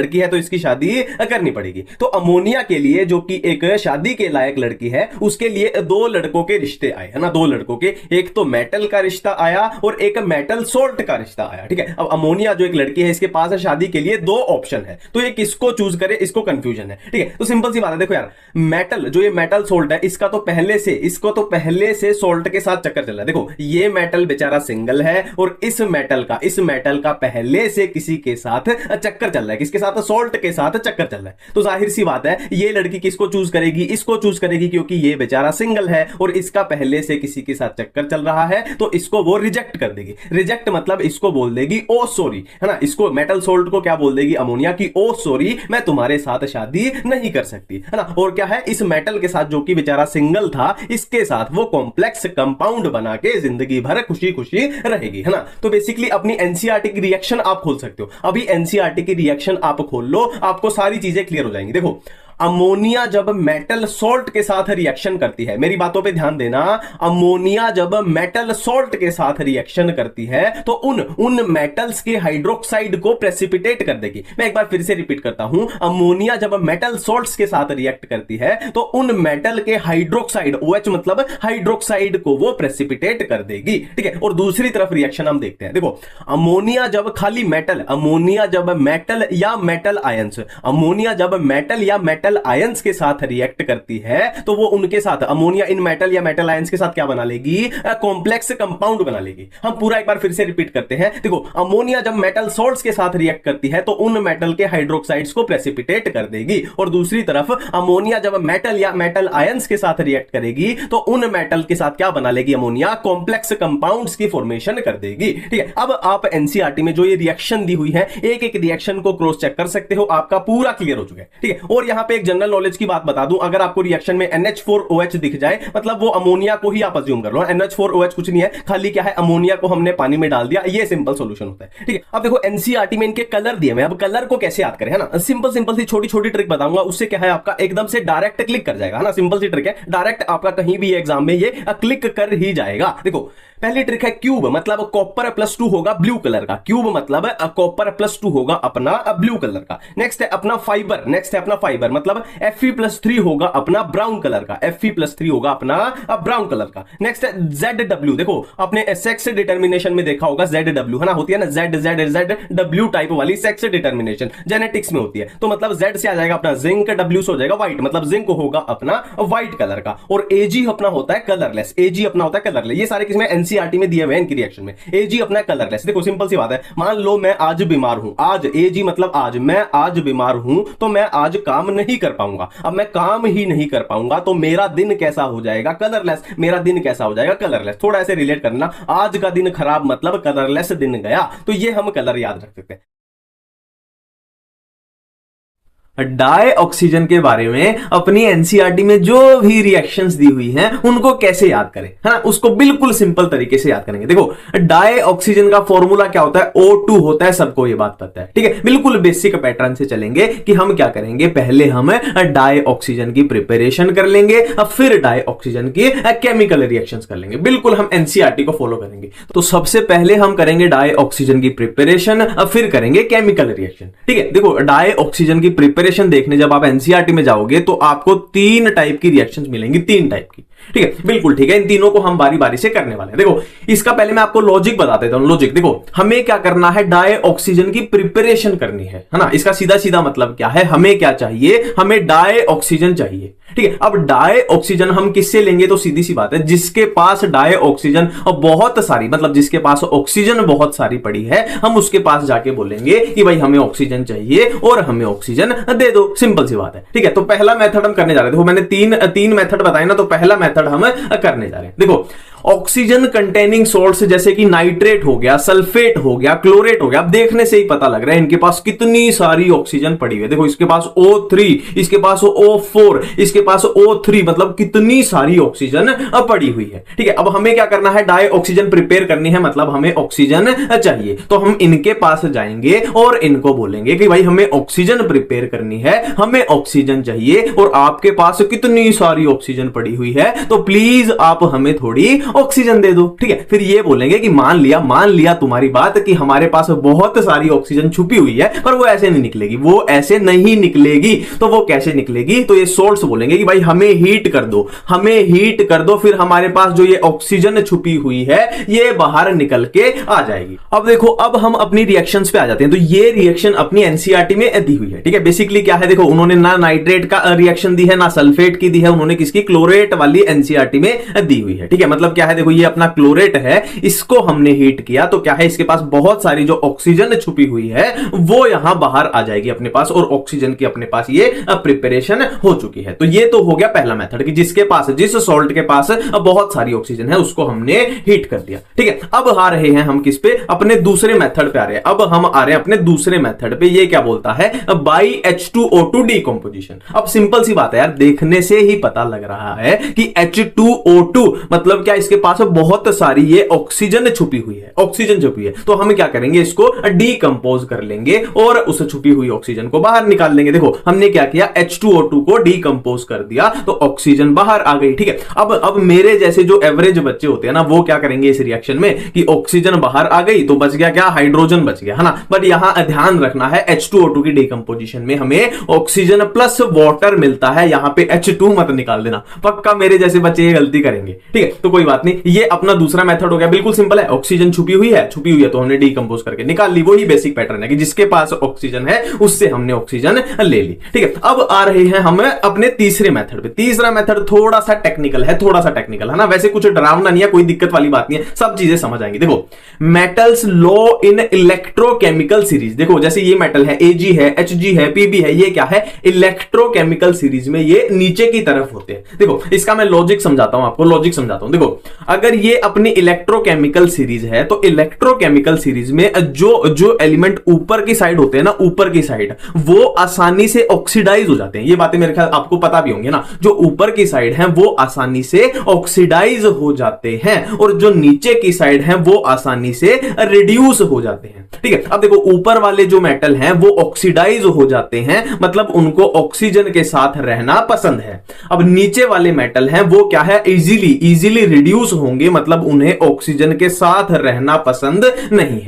तो अमोनिया के लिए जो कि एक शादी के लायक लड़की है, उसके लिए दो लड़कों के रिश्ते आए, है ना, दो लड़कों के, एक तो मेटल का रिश्ता आया और एक मेटल सोल्ट का रिश्ता आया। ठीक है, अब अमोनिया जो एक लड़की है इसके पास शादी के लिए दो ऑप्शन है, तो ये किसको चूज करे, इसको कंफ्यूजन है। ठीक है, तो सिंपल सी बात है, देखो यार मेटल जो ये मेटल सोल्ट है इसका तो पहले से सोल्ट के साथ चक्कर चल रहा है। देखो ये मेटल बेचारा सिंगल है और इस मेटल का पहले से किसी के साथ चक्कर चल रहा है, किसके साथ, सोल्ट के साथ चक्कर चल रहा है। तो जाहिर सी बात है ये लड़की किसको चूज करेगी, इसको चूज करेगी, क्योंकि ये बेचारा सिंगल है और इसका पहले से किसी के साथ चक्कर चल रहा है, तो इसको वो रिजेक्ट कर देगी। रिजेक्ट मतलब इसको बोल देगी ओ सॉरी, है ना, इसको मेटल सोल्ट को क्या बोल देगी, अमोनिया की, ओ सॉरी मैं तुम्हारे साथ शादी नहीं कर सकती, है ना। और क्या है, इस मेटल के साथ जो कि बेचारा सिंगल था, इसके साथ वो कॉम्प्लेक्स कंपाउंड बना के जिंदगी भर खुशी खुशी रहेगी, है ना। तो बेसिकली अपनी एनसीईआरटी की रिएक्शन आप खोल सकते हो। अभी एनसीईआरटी की रिएक्शन आप खोल लो, आपको सारी चीजें क्लियर हो जाएंगी। देखो अमोनिया जब मेटल सोल्ट के साथ रिएक्शन करती है, मेरी बातों पे ध्यान देना, अमोनिया जब मेटल सोल्ट के साथ रिएक्शन करती है तो उन मेटल्स के हाइड्रोक्साइड को प्रेसिपिटेट कर देगी। मैं एक बार फिर से रिपीट करता हूं, अमोनिया जब मेटल सोल्ट्स के साथ रिएक्ट करती है तो उन मेटल के हाइड्रोक्साइड, OH मतलब हाइड्रोक्साइड को वो प्रेसिपिटेट कर देगी। ठीक है, और दूसरी तरफ रिएक्शन हम देखते हैं। देखो अमोनिया जब खाली मेटल, अमोनिया जब मेटल या मेटल आयंस, अमोनिया जब मेटल या मेटल मेटल आयंस के साथ रिएक्ट करती है तो वो उनके साथ अमोनिया इन मेटल या मेटल आयंस के साथ क्या बना लेगी, कॉम्प्लेक्स कंपाउंड बना लेगी। हम पूरा एक बार फिर से रिपीट करते हैं। देखो अमोनिया जब मेटल सॉल्ट्स के साथ रिएक्ट करती है तो उन मेटल के हाइड्रोक्साइड्स को प्रेसिपिटेट कर देगी, और दूसरी तरफ अमोनिया जब मेटल या मेटल आयंस के साथ रिएक्ट करेगी तो उन मेटल के साथ क्या बना लेगी, अमोनिया कॉम्प्लेक्स कंपाउंड्स की फॉर्मेशन कर देगी। ठीक है, अब आप एनसीईआरटी में जो ये रिएक्शन दी हुई है एक एक रिएक्शन को क्रॉस चेक कर सकते हो, आपका पूरा क्लियर हो चुका है। ठीक है, और यहां पे एक जनरल नॉलेज की बात बता दूं, अगर आपको रिएक्शन में NH4OH दिख जाए मतलब वो अमोनिया को ही आप अज्यूम कर लो। NH4OH कुछ नहीं है, खाली क्या है, अमोनिया को हमने पानी में डाल दिया, ये सिंपल सॉल्यूशन होता है। ठीक है, अब देखो एनसीईआरटी में इनके कलर दिए हैं, अब कलर को कैसे याद करें, है ना। सिंपल सिंपल सी छोटी छोटी ट्रिक बताऊंगा, उससे क्या है आपका एकदम से डायरेक्ट क्लिक कर जाएगा, है ना। सिंपल सी ट्रिक है, डायरेक्ट आपका कहीं भी एग्जाम में ये क्लिक कर ही जाएगा। देखो पहली ट्रिक है क्यूब, मतलब कॉपर +2 होगा ब्लू कलर का, क्यूब मतलब कॉपर +2 होगा अपना ब्लू कलर का। नेक्स्ट है अपना फाइबर, नेक्स्ट है अपना फाइबर मतलब Fe+3 होगा अपना ब्राउन कलर का, Fe+3 होगा अपना ब्राउन कलर का। नेक्स्ट है ZW, देखो आपने सेक्स डिटर्मिनेशन में देखा होगा ZW, है ना, होती है ना ZW टाइप वाली सेक्स डिटर्मिनेशन जेनेटिक्स में होती है, तो मतलब Z से आ जाएगा अपना जिंक, W से हो जाएगा व्हाइट, मतलब जिंक होगा अपना व्हाइट कलर का, और Ag अपना होता है कलरलेस, Ag अपना होता है कलरलेस। ये सारे किसमें, एनसीईआरटी में दिए हुए हैं इनकी रिएक्शन में। Ag अपना कलरलेस, देखो सिंपल सी बात है, मान लो मैं आज बीमार हूं, आज Ag मतलब आज, मैं आज बीमार हूं तो मैं आज काम नहीं कर पाऊंगा। अब मैं काम ही नहीं कर पाऊंगा तो मेरा दिन कैसा हो जाएगा, कलरलेस। मेरा दिन कैसा हो जाएगा, कलरलेस। थोड़ा ऐसे रिलेट करना, आज का दिन खराब मतलब कलरलेस दिन गया, तो ये हम कलर याद रख सकते हैं। डाई ऑक्सीजन के बारे में अपनी एनसीईआरटी में जो भी रिएक्शंस दी हुई हैं उनको कैसे याद करें, है ना, उसको बिल्कुल सिंपल तरीके से याद करेंगे। देखो डाई ऑक्सीजन का फॉर्मूला क्या होता है, O2 होता है, सबको ये बात पता है। ठीक है, बिल्कुल बेसिक पैटर्न से चलेंगे कि हम क्या करेंगे, पहले हम डाई ऑक्सीजन की प्रिपरेशन कर लेंगे, फिर डाई ऑक्सीजन की केमिकल रिएक्शंस कर लेंगे। बिल्कुल हम एनसीईआरटी को फॉलो करेंगे। तो सबसे पहले हम करेंगे डाई ऑक्सीजन की प्रिपरेशन, फिर करेंगे केमिकल रिएक्शन। ठीक है, देखो डाई ऑक्सीजन की प्रिपरेशन देखने जब आप एनसीईआरटी में जाओगे तो आपको 3 टाइप की रिएक्शंस मिलेंगी, 3 टाइप की। ठीक है, बिल्कुल ठीक है, इन तीनों को हम बारी बारी से करने वाले हैं। देखो इसका पहले मैं आपको लॉजिक बता देता हूं। लॉजिक देखो, हमें क्या करना है, डाई ऑक्सीजन की प्रिपरेशन करनी है ना। इसका सीधा सीधा मतलब क्या है, हमें क्या चाहिए, हमें डाई ऑक्सीजन चाहिए। ठीक है, अब डाई ऑक्सीजन हम किससे लेंगे, तो सीधी सी बात है, जिसके पास डाई ऑक्सीजन बहुत सारी, मतलब जिसके पास ऑक्सीजन बहुत सारी पड़ी है, हम उसके पास जाके बोलेंगे कि भाई हमें ऑक्सीजन चाहिए और हमें ऑक्सीजन दे दो। सिंपल सी बात है। ठीक है, तो पहला मेथड हम करने जा रहे हैं। देखो मैंने तीन मेथड बताए ना, तो पहला मेथड हम करने जा रहे हैं। देखो ऑक्सीजन कंटेनिंग सॉल्ट्स जैसे कि नाइट्रेट हो गया, सल्फेट हो गया, क्लोरेट हो गया, अब देखने से ही पता लग रहा है इनके पास कितनी सारी ऑक्सीजन पड़ी हुई है। देखो इसके पास O3, इसके पास O4, इसके पास O3, मतलब कितनी सारी ऑक्सीजन पड़ी हुई है। ठीक है, अब हमें क्या करना है, डाई ऑक्सीजन प्रिपेयर करनी है, मतलब हमें ऑक्सीजन चाहिए। तो हम इनके पास जाएंगे और इनको बोलेंगे कि भाई हमें ऑक्सीजन प्रिपेयर करनी है, हमें ऑक्सीजन चाहिए और आपके पास कितनी सारी ऑक्सीजन पड़ी हुई है, तो प्लीज आप हमें थोड़ी ऑक्सीजन दे दो। ठीक है, फिर ये बोलेंगे कि मान लिया तुम्हारी बात कि हमारे पास बहुत सारी ऑक्सीजन छुपी हुई है, पर वो ऐसे नहीं निकलेगी, वो ऐसे नहीं निकलेगी। तो वो कैसे निकलेगी, तो ये सोल्ट्स बोलेंगे कि भाई हमें हीट कर दो, हमें हीट कर दो, फिर हमारे पास जो ये ऑक्सीजन छुपी हुई है ये बाहर निकल के आ जाएगी। अब देखो, अब हम अपनी रिएक्शंस पे आ जाते हैं। तो ये रिएक्शन अपनी एनसीईआरटी में दी हुई है। ठीक है, बेसिकली क्या है, देखो उन्होंने ना नाइट्रेट का रिएक्शन दी है, ना सल्फेट की दी है, उन्होंने किसकी, क्लोरेट वाली एनसीईआरटी में दी हुई है। ठीक है, मतलब क्या है, देखो ये अपना क्लोरेट है, इसको हमने हीट किया तो क्या है, इसके पास बहुत सारी जो ऑक्सीजन छुपी हुई है वो यहां बाहर आ जाएगी अपने पास, और ऑक्सीजन की अपने पास ये प्रिपरेशन हो चुकी है। तो ये तो हो गया पहला मेथड कि जिसके पास, जिस सॉल्ट के पास बहुत सारी ऑक्सीजन है उसको हमने हीट कर दिया। ठीक है, अब आ रहे हैं हम किस पे, अपने दूसरे मेथड पे आ रहे हैं। अब हम आ रहे हैं अपने दूसरे मेथड पे, ये क्या बोलता है, बाई H2O2 डीकंपोजिशन। अब सिंपल सी बात है यार, देखने से ही पता लग रहा है कि H2O2 मतलब क्या, इसके पास बहुत सारी ये ऑक्सीजन छुपी हुई है, ऑक्सीजन छुपी है। तो हम क्या करेंगे, इसको डीकंपोज कर लेंगे और उस छुपी हुई ऑक्सीजन को बाहर निकाल लेंगे। देखो हमने क्या किया, H2O2 को डीकंपोज कर दिया तो ऑक्सीजन बाहर आ गई। ठीक है, अब मेरे जैसे जो एवरेज बच्चे होते हैं ना, वो क्या करेंगे इस रिएक्शन में कि ऑक्सीजन बाहर आ गई तो बच गया क्या, हाइड्रोजन बच गया, है ना। बट यहां ध्यान रखना है, H2O2 की डीकंपोजिशन में हमें ऑक्सीजन प्लस वाटर मिलता है, यहां पे H2 मत निकाल देना, पक्का मेरे जैसे बच्चे ये गलती करेंगे। ठीक है, तो कोई बात बात नहीं, ये अपना दूसरा मेथड हो गया, बिल्कुल सिंपल है। ऑक्सीजन छुपी हुई है तो हमने डीकंपोज करके निकाल ली। वही बेसिक पैटर्न है कि जिसके पास ऑक्सीजन है उससे हमने ऑक्सीजन ले ली, ठीक है। अब आ रहे हैं हम अपने तीसरे मेथड पे। तीसरा मेथड थोड़ा सा टेक्निकल है ना, वैसे कुछ डरावना नहीं है, कोई दिक्कत वाली बात नहीं है, सब चीजें समझ आएंगी। देखो, metals law in electrochemical series, देखो जैसे ये मेटल है, Ag है, Hg है, Pb है, ये क्या है, इलेक्ट्रोकेमिकल सीरीज में ये नीचे की तरफ होते हैं। देखो इसका मैं लॉजिक समझाता हूं आपको, देखो अगर ये अपनी इलेक्ट्रोकेमिकल सीरीज है तो इलेक्ट्रोकेमिकल सीरीज में जो एलिमेंट ऊपर की साइड होते हैं ना, ऊपर की साइड, वो आसानी से ऑक्सीडाइज हो जाते हैं। ये बातें मेरे ख्याल आपको पता भी होंगे ना, जो ऊपर की साइड है वो आसानी से ऑक्सीडाइज हो जाते हैं और जो नीचे की साइड है वो आसानी से रिड्यूस हो जाते हैं, ठीक है। अब देखो ऊपर वाले जो मेटल हैं वो ऑक्सीडाइज हो जाते हैं, मतलब उनको ऑक्सीजन के साथ रहना पसंद है। अब नीचे वाले मेटल हैं वो क्या है, इजीली रिड्यूस होंगे, मतलब उन्हें ऑक्सीजन के साथ रहना पसंद नहीं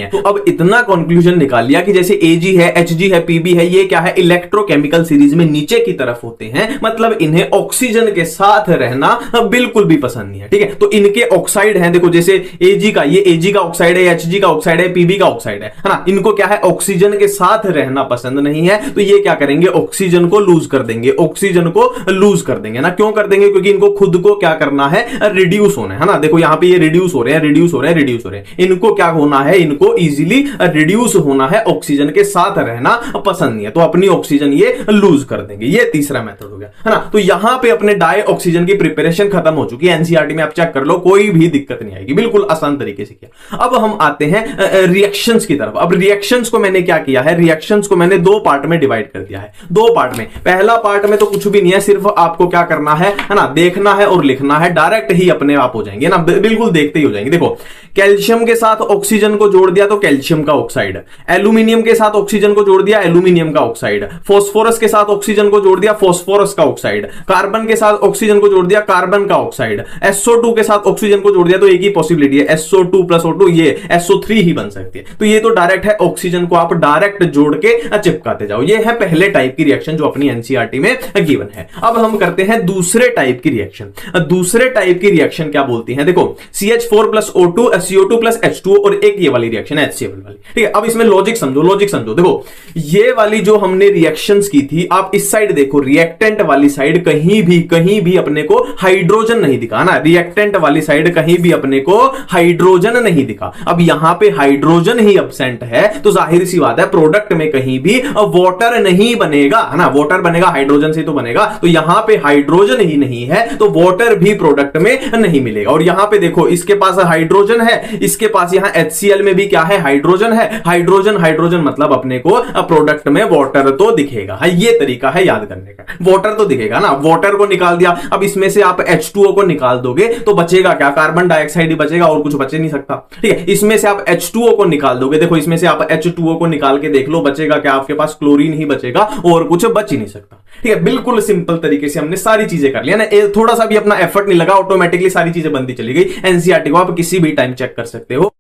है, तो अब इतना कंक्लूजन निकाल लिया कि जैसे Ag है, Hg है, Pb है, ये क्या है, इलेक्ट्रोकेमिकल सीरीज में नीचे की तरफ होते हैं, मतलब इन्हें ऑक्सीजन के साथ रहना बिल्कुल भी पसंद नहीं है, ठीक है। तो इनके ऑक्साइड हैं, देखो जैसे Ag का ऑक्साइड है, Hg का ऑक्साइड है, Pb का ऑक्साइड है ना, इनको क्या है, ऑक्सीजन के साथ रहना पसंद नहीं है, तो ये क्या करेंगे, ऑक्सीजन को लूज कर देंगे ना। क्यों कर देंगे, क्योंकि इनको खुद को क्या करना है, रिड्यूस होना है ना। देखो यहां पे ये रिड्यूस हो रहे हैं, इनको क्या होना है, इनको इजीली रिड्यूस होना है, ऑक्सीजन के साथ रहना पसंद नहीं है, तो अपनी ऑक्सीजन ये लूज कर देंगे। ये तीसरा मेथड हो गया, है ना। तो यहां पे अपने डाई ऑक्सीजन की प्रिपरेशन खत्म हो चुकी है, एनसीईआरटी में आप चेक कर लो, कोई भी दिक्कत नहीं आएगी, बिल्कुल आसान तरीके से किया। अब हम आते हैं रिएक्शंस की तरफ। अब रिएक्शंस को मैंने क्या किया है, रिएक्शंस को मैंने दो पार्ट में डिवाइड कर दिया है, दो पार्ट में। पहला पार्ट में तो कुछ भी नहीं है, सिर्फ आपको क्या करना है ना, देखना है और लिखना है, डायरेक्ट ही अपने आप हो जाएंगे ना, बिल्कुल देखते ही हो जाएंगे। देखो कैल्शियम के साथ ऑक्सीजन को जोड़ दिया तो कैल्शियम का ऑक्साइड, एल्यूमिनियम के साथ ऑक्सीजन को जोड़ दिया एल्यूमिनियम का ऑक्साइड, फास्फोरस के साथ ऑक्सीजन को जोड़ दिया फास्फोरस का ऑक्साइड, कार्बन के साथ ऑक्सीजन को जोड़ दिया कार्बन का ऑक्साइड, SO2 के साथ ऑक्सीजन को जोड़ दिया, तो एक ही पॉसिबिलिटी है SO2 प्लस O2, ये SO3 ही बन सकती है। तो ये तो डायरेक्ट है, ऑक्सीजन को आप डायरेक्ट जोड़ के चिपकाते जाओ। ये है पहले टाइप की रिएक्शन जो अपनी एनसीईआरटी में गिवन है। अब हम करते हैं दूसरे टाइप की रिएक्शन। दूसरे टाइप की रिएक्शन क्या बोलती है, देखो CH4 plus O2 CO2 plus H2O और एक ये वाली रिएक्शन है HCl वाली, ठीक है। अब इसमें लॉजिक समझो। देखो ये वाली जो हमने रिएक्शंस की थी, आप इस साइड देखो, रिएक्टेंट वाली साइड कहीं भी अपने को हाइड्रोजन नहीं दिखा ना, रिएक्टेंट वाली साइड कहीं भी अपने को हाइड्रोजन नहीं दिखा। अब यहां पे हाइड्रोजन ही एब्सेंट है, तो जाहिर सी बात है प्रोडक्ट में कहीं भी वाटर नहीं बनेगा, है ना। वाटर बनेगा हाइड्रोजन से तो बनेगा, तो यहां पे हाइड्रोजन ही नहीं है, तो वाटर भी प्रोडक्ट में नहीं मिलेगा। और यहां पे देखो इसके पास हाइड्रोजन है, इसके पास यहां HCl में भी क्या है, हाइड्रोजन है, हाइड्रोजन मतलब अपने को प्रोडक्ट में वाटर तो दिखेगा। ये तरीका है याद करने का, वाटर तो दिखेगा ना, वाटर को निकाल दिया। अब इसमें से आप H2O को निकाल दोगे तो बचेगा क्या, कार्बन डाइऑक्साइड ही बचेगा, और कुछ बचे नहीं सकता, ठीक है। इसमें से आप H2O को निकाल दोगे, देखो इसमें से आप H2O को निकाल के देख लो, बचेगा क्या, आपके पास क्लोरीन ही बचेगा और कुछ बच ही नहीं सकता, ठीक है। बिल्कुल सिंपल तरीके से हमने सारी चीजें कर लिया ना, थोड़ा सा भी अपना एफर्ट नहीं लगा, ऑटोमेटिकली सारी चीजें बनती चली गई। एनसीईआरटी को आप किसी भी टाइम चेक कर सकते हो।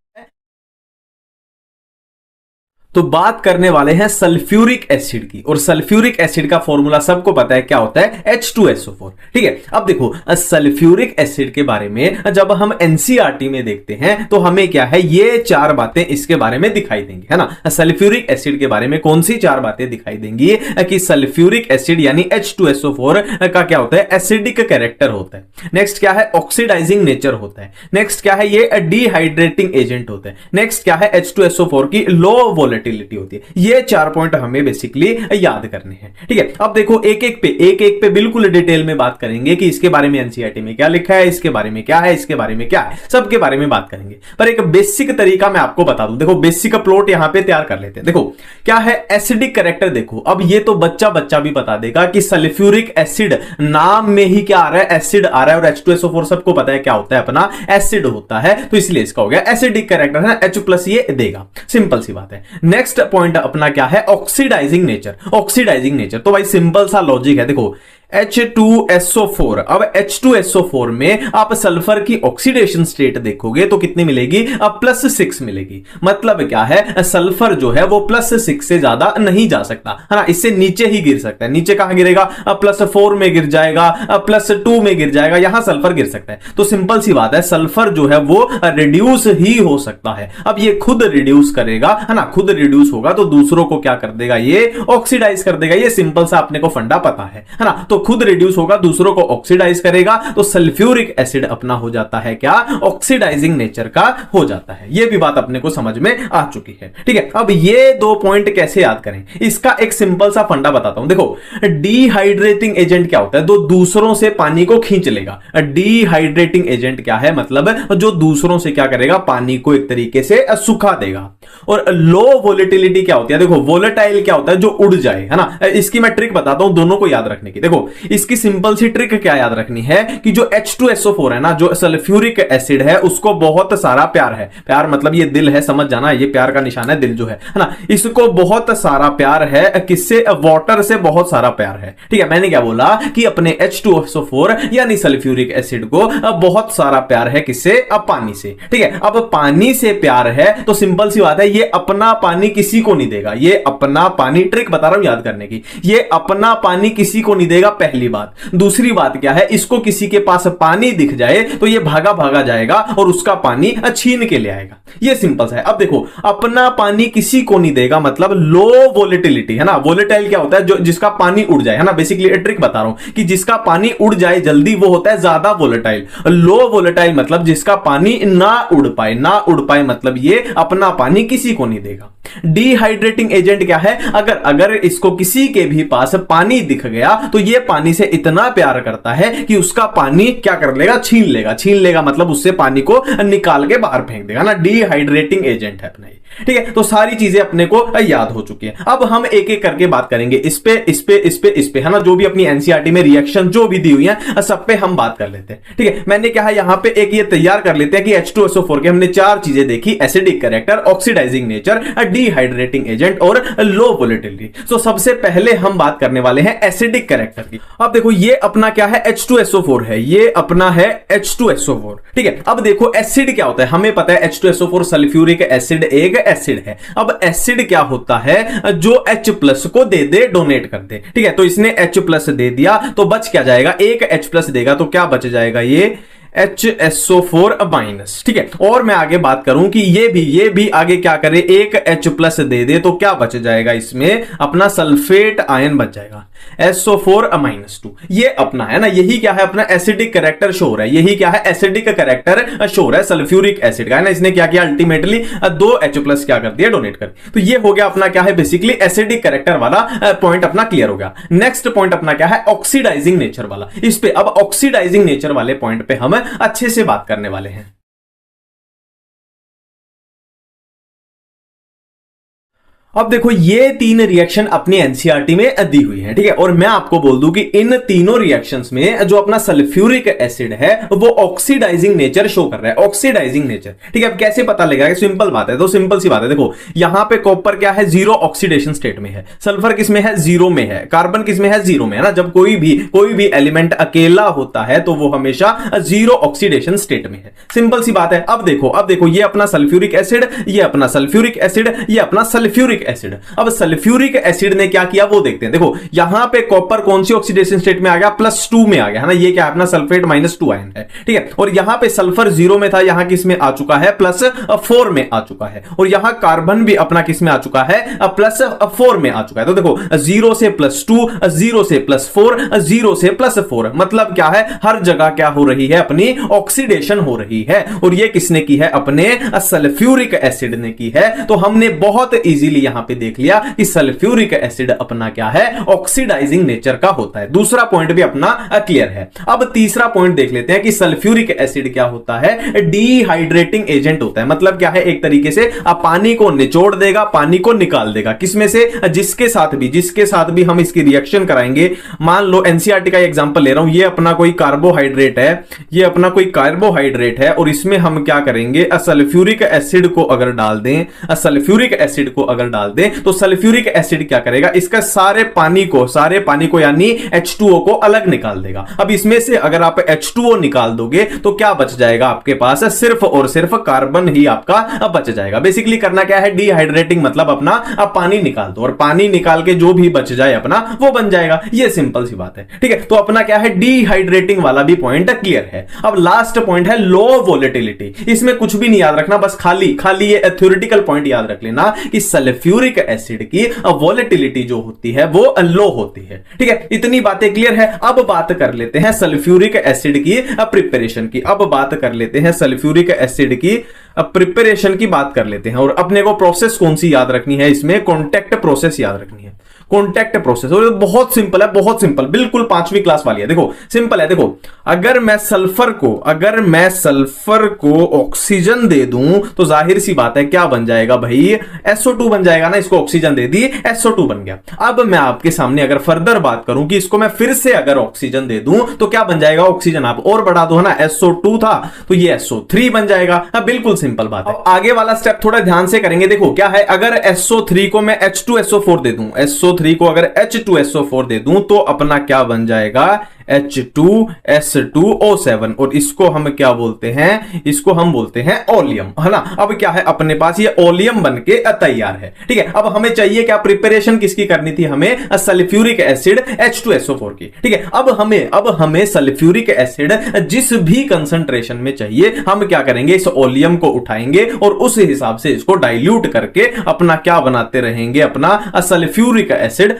तो बात करने वाले हैं सल्फ्यूरिक एसिड की, और सल्फ्यूरिक एसिड का फॉर्मूला सबको पता है क्या होता है, H2SO4, ठीक है। अब देखो सल्फ्यूरिक एसिड के बारे में जब हम एनसीईआरटी में देखते हैं तो हमें क्या है, ये चार बातें इसके बारे में दिखाई देंगी, है ना। सल्फ्यूरिक एसिड के बारे में कौन सी चार बातें दिखाई देंगी कि सल्फ्यूरिक एसिड यानी H2SO4 का क्या होता है, एसिडिक कैरेक्टर होता है। नेक्स्ट क्या है, ऑक्सीडाइजिंग नेचर होता है। नेक्स्ट क्या है, ये डिहाइड्रेटिंग एजेंट होता है। नेक्स्ट क्या है, H2SO4 की लो वोलेटिलिटी होती है। ये चार पॉइंट हमें बेसिकली याद करने हैं, ठीक है। अब देखो एक एक पे बिल्कुल डिटेल में बात करेंगे कि इसके बारे में एनसीईआरटी में क्या लिखा है, इसके बारे में क्या है, इसके बारे में क्या है, सबके बारे में बात करेंगे। पर एक बेसिक तरीका मैं आपको बता दूं, देखो बेसिक प्लॉट यहां पे तैयार कर लेते हैं। देखो क्या है एसिडिक कैरेक्टर, देखो अब ये तो बच्चा भी बता देगा कि सल्फ्यूरिक एसिड नाम में ही क्या आ रहा है, एसिड आ रहा है, और H2SO4 सबको पता है क्या होता है, अपना एसिड होता है, तो इसलिए इसका हो गया एसिडिक कैरेक्टर, है ना। H+ ये देगा, सिंपल सी बात है। नेक्स्ट पॉइंट अपना क्या है, ऑक्सीडाइजिंग नेचर। तो भाई सिंपल सा लॉजिक है, देखो H2SO4। अब H2SO4 में आप सल्फर की ऑक्सीडेशन स्टेट देखोगे तो कितनी मिलेगी? अब +6 मिलेगी। मतलब क्या है, सल्फर जो है वो +6 से ज्यादा नहीं जा सकता, है ना, इससे नीचे ही गिर सकता है। नीचे कहां गिरेगा? +4 में गिर जाएगा, +2 में गिर जाएगा, यहां सल्फर गिर सकता है। तो सिंपल सी बात है, सल्फर जो है वो रिड्यूस ही हो सकता है। अब ये खुद रिड्यूस करेगा, है ना, खुद रिड्यूस होगा तो दूसरों को क्या कर देगा? ये ऑक्सीडाइज कर देगा। ये सिंपल सा अपने को फंडा पता है ना। तो खुद रिड्यूस होगा, दूसरों को ऑक्सीडाइज करेगा, तो सल्फ्यूरिक एसिड अपना हो जाता है क्या? ऑक्सीडाइजिंग नेचर का हो जाता है। यह भी बात अपने को समझ में आ चुकी है। ठीक है, अब ये 2 पॉइंट कैसे याद करें, इसका एक सिंपल सा फंडा बताता हूं। देखो, डिहाइड्रेटिंग एजेंट क्या होता है? तो दूसरों से पानी को खींच लेगा। डिहाइड्रेटिंग एजेंट क्या है? मतलब जो दूसरों से क्या करेगा? पानी को एक तरीके से सुखा देगा। और लो वोलेटिलिटी क्या होती है? देखो, वोलेटाइल क्या होता है? जो उड़ जाए, है ना। इसकी मैं ट्रिक बताता हूं दोनों को याद रखने की। देखो, इसकी सिंपल सी ट्रिक क्या याद रखनी है कि जो H2SO4 है ना, जो सल्फ्यूरिक एसिड है, उसको बहुत सारा प्यार है। प्यार मतलब ये दिल है, समझ जाना, ये प्यार का निशान है, दिल जो है ना। इसको बहुत सारा प्यार है, किससे? वाटर से बहुत सारा प्यार है। ठीक है, मैंने क्या बोला कि अपने H2SO4 यानी सल्फ्यूरिक एसिड को बहुत सारा प्यार है, किससे? अब पानी से। ठीक है, अब पानी से प्यार है तो सिंपल सी बात है, ये अपना पानी किसी को नहीं देगा। ये अपना पानी, ट्रिक बता रहा हूं याद करने की, ये अपना पानी किसी को नहीं देगा, पहली बात। दूसरी बात क्या है, इसको किसी के पास पानी दिख जाए तो ये भागा भागा जाएगा और उसका पानी छीन के ले आएगा। ये सिंपल सा है। अब देखो, अपना पानी किसी को नहीं देगा मतलब लो वोलेटिलिटी, है ना। वोलेटाइल क्या होता है? जो जिसका पानी उड़ जाए, है ना। बेसिकली ट्रिक बता रहा हूं कि जिसका पानी उड़ जाए जल्दी, वो होता है ज्यादा वोलेटाइल। लो वोलेटाइल मतलब जिसका पानी ना उड़ पाए। ना उड़ पाए मतलब ये अपना पानी किसी को नहीं देगा। डिहाइड्रेटिंग एजेंट क्या है? अगर इसको किसी के भी पास पानी दिख गया तो ये पानी से इतना प्यार करता है कि उसका पानी क्या कर लेगा? छीन लेगा। छीन लेगा मतलब उससे पानी को निकाल के बाहर फेंक देगा ना। डिहाइड्रेटिंग एजेंट है अपना ये। ठीक है, तो सारी चीजें अपने को याद हो चुकी है। अब हम एक एक करके बात करेंगे, इस पे, है ना। जो भी अपनी एनसीईआरटी में रिएक्शन जो भी दी हुई है, सब पे हम बात कर लेते हैं। ठीक है, मैंने कहा यहां पे एक ये तैयार कर लेते हैं कि H2SO4 के हमने 4 चीजें देखी: acidic character, oxidizing nature, dehydrating agent और लो वोलेटिलिटी। तो सबसे पहले हम बात करने वाले हैं एसिडिक कैरेक्टर की। अब देखो, ये अपना क्या है? H2SO4 है। ये अपना है H2SO4। ठीक है, अब देखो एसिड क्या होता है? हमें पता है H2SO4 सल्फ्यूरिक एसिड एक एसिड है। अब एसिड क्या होता है? जो H+ को दे दे, डोनेट कर दे। ठीक है, तो इसने H+ दे दिया तो बच क्या जाएगा? एक H+ देगा तो क्या बच जाएगा? ये HSO4-। ठीक है, और मैं आगे बात करूं कि ये भी आगे क्या करे? एक H+ दे दे तो क्या बच जाएगा? इसमें अपना सल्फेट आयन बच जाएगा, SO4-2। ये अपना है ना, यही क्या है? अपना एसिडिक कैरेक्टर शो है। यही क्या है? एसिडिक कैरेक्टर शो है सल्फ्यूरिक एसिड का, है ना। इसने क्या किया? अल्टीमेटली 2 H+ क्या कर दिया? डोनेट कर। तो ये हो गया अपना क्या है? बेसिकली एसिडिक कैरेक्टर वाला पॉइंट अपना क्लियर हो गया। नेक्स्ट पॉइंट अपना क्या है? ऑक्सीडाइजिंग नेचर वाला। इस पे अब ऑक्सीडाइजिंग नेचर वाले पॉइंट पे हम अच्छे से बात करने वाले हैं। अब देखो, ये 3 रिएक्शन अपनी एनसीईआरटी में दी हुई है। ठीक है, और मैं आपको बोल दूं कि इन तीनों रिएक्शंस में जो अपना सल्फ्यूरिक एसिड है वो ऑक्सीडाइजिंग नेचर शो कर रहा है। Oxidizing nature. ठीक है, अब कैसे पता लगेगा? सिंपल बात है। तो सिंपल सी बात है, देखो यहां पे कॉपर क्या है? 0 ऑक्सीडेशन स्टेट में है। सल्फर किसमें है? 0 में है। कार्बन किसमें है? 0 में, है ना। जब कोई भी एलिमेंट अकेला होता है तो वो हमेशा 0 ऑक्सीडेशन स्टेट में है। सिंपल सी बात है। अब देखो ये अपना सल्फ्यूरिक एसिड, ये अपना सल्फ्यूरिक एसिड, ये अपना सल्फ्यूरिक एसिड। अब सल्फ्यूरिक एसिड ने क्या किया वो देखते हैं। देखो यहां पे कॉपर कौन सी ऑक्सीडेशन स्टेट में आ गया? +2 में आ गया, है ना। ये क्या है? अपना सल्फेट -2 आयन है। ठीक है, और यहां पे सल्फर 0 में था, यहां किस में आ चुका है? +4 में आ चुका है। और यहां कार्बन भी अपना किस में आ चुका है? +4 में आ चुका है। तो देखो 0 से +2, 0 से +4, 0 से +4, मतलब क्या है? हर जगह क्या हो रही है? अपनी ऑक्सीडेशन हो रही है। और ये किसने की है? अपने सल्फ्यूरिक एसिड ने की है। तो हमने बहुत इजीली यहां पे देख लिया कि सल्फ्यूरिक एसिड अपना क्या है? ऑक्सीडाइजिंग नेचर का होता है। दूसरा पॉइंट भी अपना क्लियर है। अब तीसरा पॉइंट देख लेते हैं कि सल्फ्यूरिक एसिड क्या होता है? डिहाइड्रेटिंग एजेंट होता है। मतलब क्या है? एक तरीके से पानी को निचोड़ देगा, पानी को निकाल देगा। किसमें से? जिसके साथ भी हम इसकी रिएक्शन कराएंगे। मान लो एनसीईआरटी का एग्जांपल ले रहा हूं, ये अपना कोई कार्बोहाइड्रेट है, ये अपना कोई कार्बोहाइड्रेट है और इसमें हम क्या करेंगे? सल्फ्यूरिक एसिड को अगर डाल दें, सल्फ्यूरिक एसिड को अगर डाल दें तो सल्फ्यूरिक एसिड क्या करेगा, इसका सारे पानी को यानी H2O को अलग निकाल देगा। अब इसमें से अगर आप H2O निकाल दोगे तो क्या बच जाएगा आपके पास, सिर्फ और सिर्फ कार्बन ही आपका बच जाएगा। बेसिकली करना क्या है, डिहाइड्रेटिंग मतलब अपना आप पानी निकाल दो और पानी निकाल के जो भी बच जाए अपना वो बन जाएगा। ये सिंपल सी बात है, ठीक है। तो अपना क्या है, डिहाइड्रेटिंग वाला भी पॉइंट क्लियर है। अब लास्ट पॉइंट है लो वोलेटिलिटी। इसमें कुछ भी नहीं याद रखना, बस खाली ये थ्योरेटिकल पॉइंट याद रख लेना कि सल्फ्यूरिक एसिड की वोलेटिलिटी जो होती है वो लो होती है, ठीक है। इतनी बातें क्लियर है। अब बात कर लेते हैं सल्फ्यूरिक एसिड की प्रिपरेशन की। अब बात कर लेते हैं सल्फ्यूरिक एसिड की प्रिपरेशन की बात कर लेते हैं। और अपने को प्रोसेस कौन सी याद रखनी है, इसमें कॉन्टैक्ट प्रोसेस याद रखनी है। कॉन्टैक्ट प्रोसेस, और बहुत सिंपल है, बहुत सिंपल, बिल्कुल 5वीं क्लास वाली है। देखो सिंपल है, देखो अगर मैं सल्फर को ऑक्सीजन दे दूं तो जाहिर सी बात है क्या बन जाएगा भाई, SO2 बन जाएगा ना। इसको ऑक्सीजन दे दी, SO2 बन गया। अब मैं आपके सामने अगर फर्दर बात करूं कि इसको मैं फिर से अगर ऑक्सीजन दे दूं तो क्या बन जाएगा, ऑक्सीजन आप और बढ़ा दो, है ना, SO2 था तो ये SO3 बन जाएगा। बिल्कुल सिंपल बात है। आगे वाला स्टेप थोड़ा ध्यान से करेंगे। देखो क्या है, अगर SO3 को मैं H2SO4 दे दूं, SO3 को अगर H2SO4 दे दूं तो अपना क्या बन जाएगा, H2S2O7। और इसको हम क्या बोलते हैं, इसको हम बोलते हैं ओलियम, है ना। अब क्या है, अपने पास ये ओलियम बनके तैयार है, ठीक है। अब हमें चाहिए क्या, प्रिपरेशन किसकी करनी थी, हमें सल्फ्यूरिक एसिड H2SO4 की, ठीक है। अब हमें सल्फ्यूरिक एसिड जिस भी कंसंट्रेशन में चाहिए हम क्या करेंगे, इस ओलियम को उठाएंगे और उस हिसाब से इसको डाइल्यूट करके अपना क्या बनाते रहेंगे, अपना सल्फ्यूरिक एसिड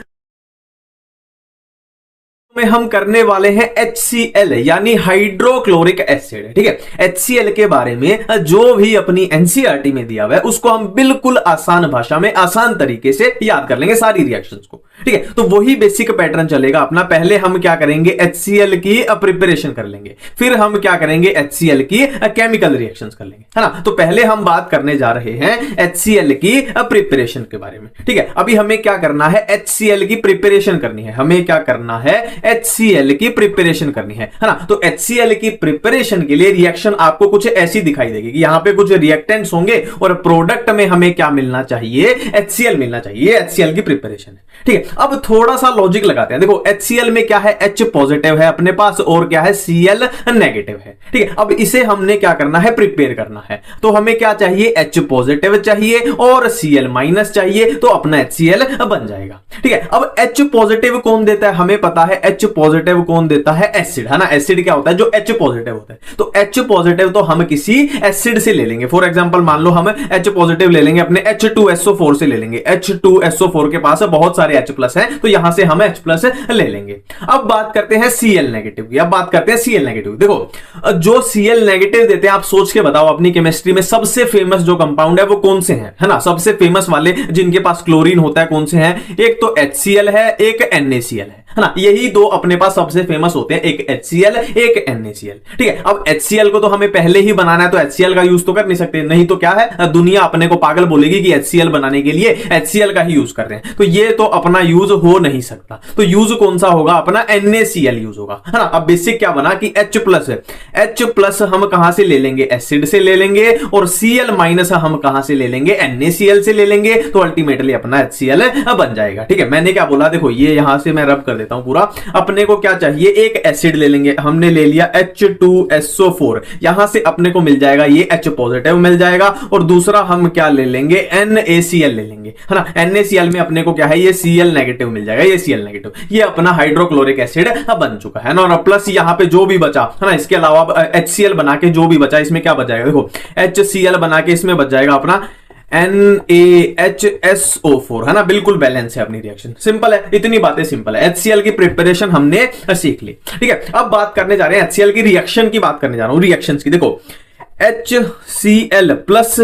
में हम करने वाले हैं HCl यानी हाइड्रोक्लोरिक एसिड, ठीक है। HCl के बारे में जो भी अपनी NCERT में दिया हुआ है उसको हम बिल्कुल आसान भाषा में आसान तरीके से याद कर लेंगे सारी रिएक्शंस को, ठीक है। तो वही बेसिक पैटर्न चलेगा अपना। पहले हम क्या करेंगे, HCl की प्रिपरेशन कर लेंगे, फिर हम क्या करेंगे, HCl की केमिकल रिएक्शंस कर लेंगे, है ना। तो पहले हम बात करने जा रहे हैं HCl की प्रिपरेशन के बारे में, ठीक है। अभी हमें क्या करना है, HCl की प्रिपरेशन करनी है। हमें क्या करना है, HCl की प्रिपरेशन करनी है ना। तो HCl की प्रिपरेशन के लिए रिएक्शन आपको कुछ ऐसी दिखाई देगी कि यहां पे कुछ रिएक्टेंट्स होंगे और प्रोडक्ट में हमें क्या मिलना चाहिए, HCl मिलना चाहिए। HCl की प्रिपरेशन है, ठीक है। अब थोड़ा सा लॉजिक लगाते हैं। देखो HCl में क्या है, H पॉजिटिव है अपने पास और क्या है, Cl नेगेटिव है, ठीक है। अब इसे हमने क्या करना है, प्रिपेयर करना है। तो हमें क्या चाहिए, H पॉजिटिव चाहिए और Cl माइनस चाहिए, तो अपना HCl बन जाएगा, ठीक है। अब H पॉजिटिव कौन देता है, हमें पता है H पॉजिटिव कौन देता है, एसिड, है ना। एसिड क्या होता है, जो H पॉजिटिव होता है। तो H पॉजिटिव तो हम किसी एसिड से ले लेंगे। फॉर एग्जांपल मान लो हम H पॉजिटिव ले लेंगे अपने H2SO4 से ले लेंगे। H2SO4 के पास बहुत सारे H प्लस हैं तो यहां से हम H प्लस ले लेंगे। अब बात करते हैं Cl नेगेटिव की। अब बात करते हैं Cl नेगेटिव। देखो जो Cl नेगेटिव देते हैं, आप सोच के बताओ अपनी केमिस्ट्री में सबसे फेमस जो कंपाउंड है वो कौन से हैं, है ना। सबसे फेमस वाले जिनके पास क्लोरीन होता है कौन से हैं, एक तो HCl है, एक NaCl है ना। यही दो अपने पास सबसे फेमस होते हैं, एक HCl एक NaCl, ठीक है। अब HCl को तो हमें पहले ही बनाना है तो HCl का यूज तो कर नहीं सकते, नहीं तो क्या है, दुनिया अपने को पागल बोलेगी कि HCl बनाने के लिए HCl का ही यूज कर रहे हैं, तो ये तो अपना यूज हो नहीं सकता। तो यूज कौन सा होगा, अपना NaCl यूज होगा, है ना। अब बेसिक क्या बना कि H प्लस है, H प्लस हम कहां से ले लेंगे, एसिड से ले लेंगे, और Cl माइनस हम कहां से ले लेंगे, NaCl से ले लेंगे, तो अल्टीमेटली अपना HCl बन जाएगा, ठीक है। मैंने क्या बोला, देखो ये यहां से मैं रब कर देता हूं पूरा। अपने को क्या चाहिए, एक एसिड ले लेंगे, हमने ले लिया H2SO4, यहां से अपने को मिल जाएगा ये H पॉजिटिव मिल जाएगा, और दूसरा हम क्या ले लेंगे, NaCl ले लेंगे, है ना। NaCl में अपने को क्या है, ये Cl नेगेटिव मिल जाएगा, ये Cl नेगेटिव, ये अपना हाइड्रोक्लोरिक एसिड बन चुका है ना। और प्लस यहां पे जो भी बचा, है ना, इसके अलावा HCl बना के जो भी बचा, इसमें क्या बच जाएगा, देखो HCl बना के इसमें बच जाएगा अपना NaHSO4, है ना। बिल्कुल बैलेंस है अपनी रिएक्शन, सिंपल है, इतनी बातें सिंपल है। HCl की प्रिपरेशन हमने सीख ली, ठीक है। अब बात करने जा रहे हैं HCl की रिएक्शन की, बात करने जा रहा हूं रिएक्शंस की। देखो HCl प्लस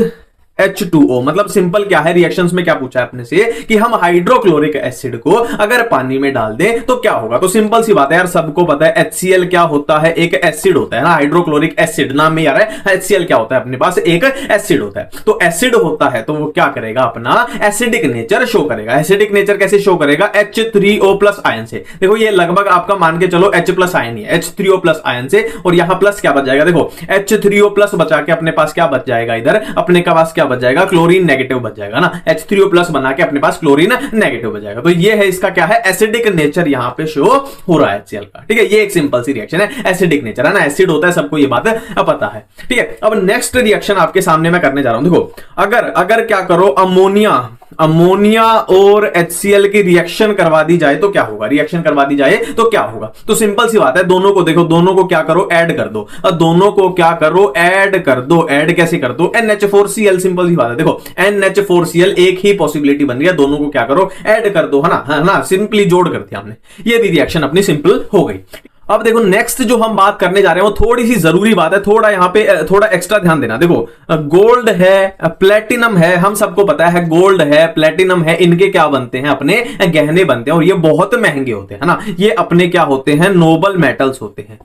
H2O मतलब सिंपल क्या है, रिएक्शंस में क्या पूछा है अपने से कि हम हाइड्रोक्लोरिक एसिड को अगर पानी में डाल दें तो क्या होगा। तो सिंपल सी बात है यार, सबको पता है HCl क्या होता है, एक एसिड होता है ना, हाइड्रोक्लोरिक एसिड, नाम में यार है। HCl क्या होता है, अपने पास एक एसिड होता है। तो एसिड होता है तो वो क्या करेगा, अपना एसिडिक नेचर शो करेगा। एसिडिक नेचर कैसे शो करेगा, H3O प्लस आयन से। देखो ये लगभग आपका मान के चलो H प्लस आयन ही है, H3O प्लस आयन से, और यहां प्लस क्या बच जाएगा, देखो H3O प्लस बचा के अपने पास क्या बच जाएगा, इधर अपने का पास क्या क्या बच जाएगा, क्लोरीन नेगेटिव बच जाएगा ना, H3O प्लस बना के अपने पास क्लोरीन नेगेटिव बच जाएगा। तो ये है इसका क्या है, एसिडिक नेचर यहां पे शो हो रहा है HCl का। ठीक है, ये एक सिंपल सी रिएक्शन है, एसिडिक नेचर है ना, एसिड होता है, सबको ये बात पता है। ठीक है, अब नेक्स्ट रिएक्शन आपके सामने मैं करने जा रहा हूं। देखो अगर क्या करो, अमोनिया और HCl की रिएक्शन करवा दी जाए तो क्या होगा, रिएक्शन करवा दी जाए तो क्या होगा। तो सिंपल सी बात है, दोनों को देखो, दोनों को क्या करो, ऐड कर दो, दोनों को क्या करो, ऐड कर दो। ऐड कैसे कर दो, NH4Cl, सिंपल सी बात है। देखो NH4Cl एक ही पॉसिबिलिटी बन रही है, दोनों को क्या करो, ऐड कर दो, है ना, सिंपली जोड़ कर दिया हमने, ये भी रिएक्शन अपनी सिंपल हो गई। अब देखो नेक्स्ट जो हम बात करने जा रहे हैं वो थोड़ी सी जरूरी बात है, थोड़ा यहां पे थोड़ा एक्स्ट्रा ध्यान देना। देखो गोल्ड है, प्लेटिनम है, हम सबको पता है गोल्ड है, प्लेटिनम है, इनके क्या बनते हैं, अपने गहने बनते हैं, और ये बहुत महंगे होते हैं, है ना, ये अपने क्या होते हैं, नोबल मेटल्स होते हैं,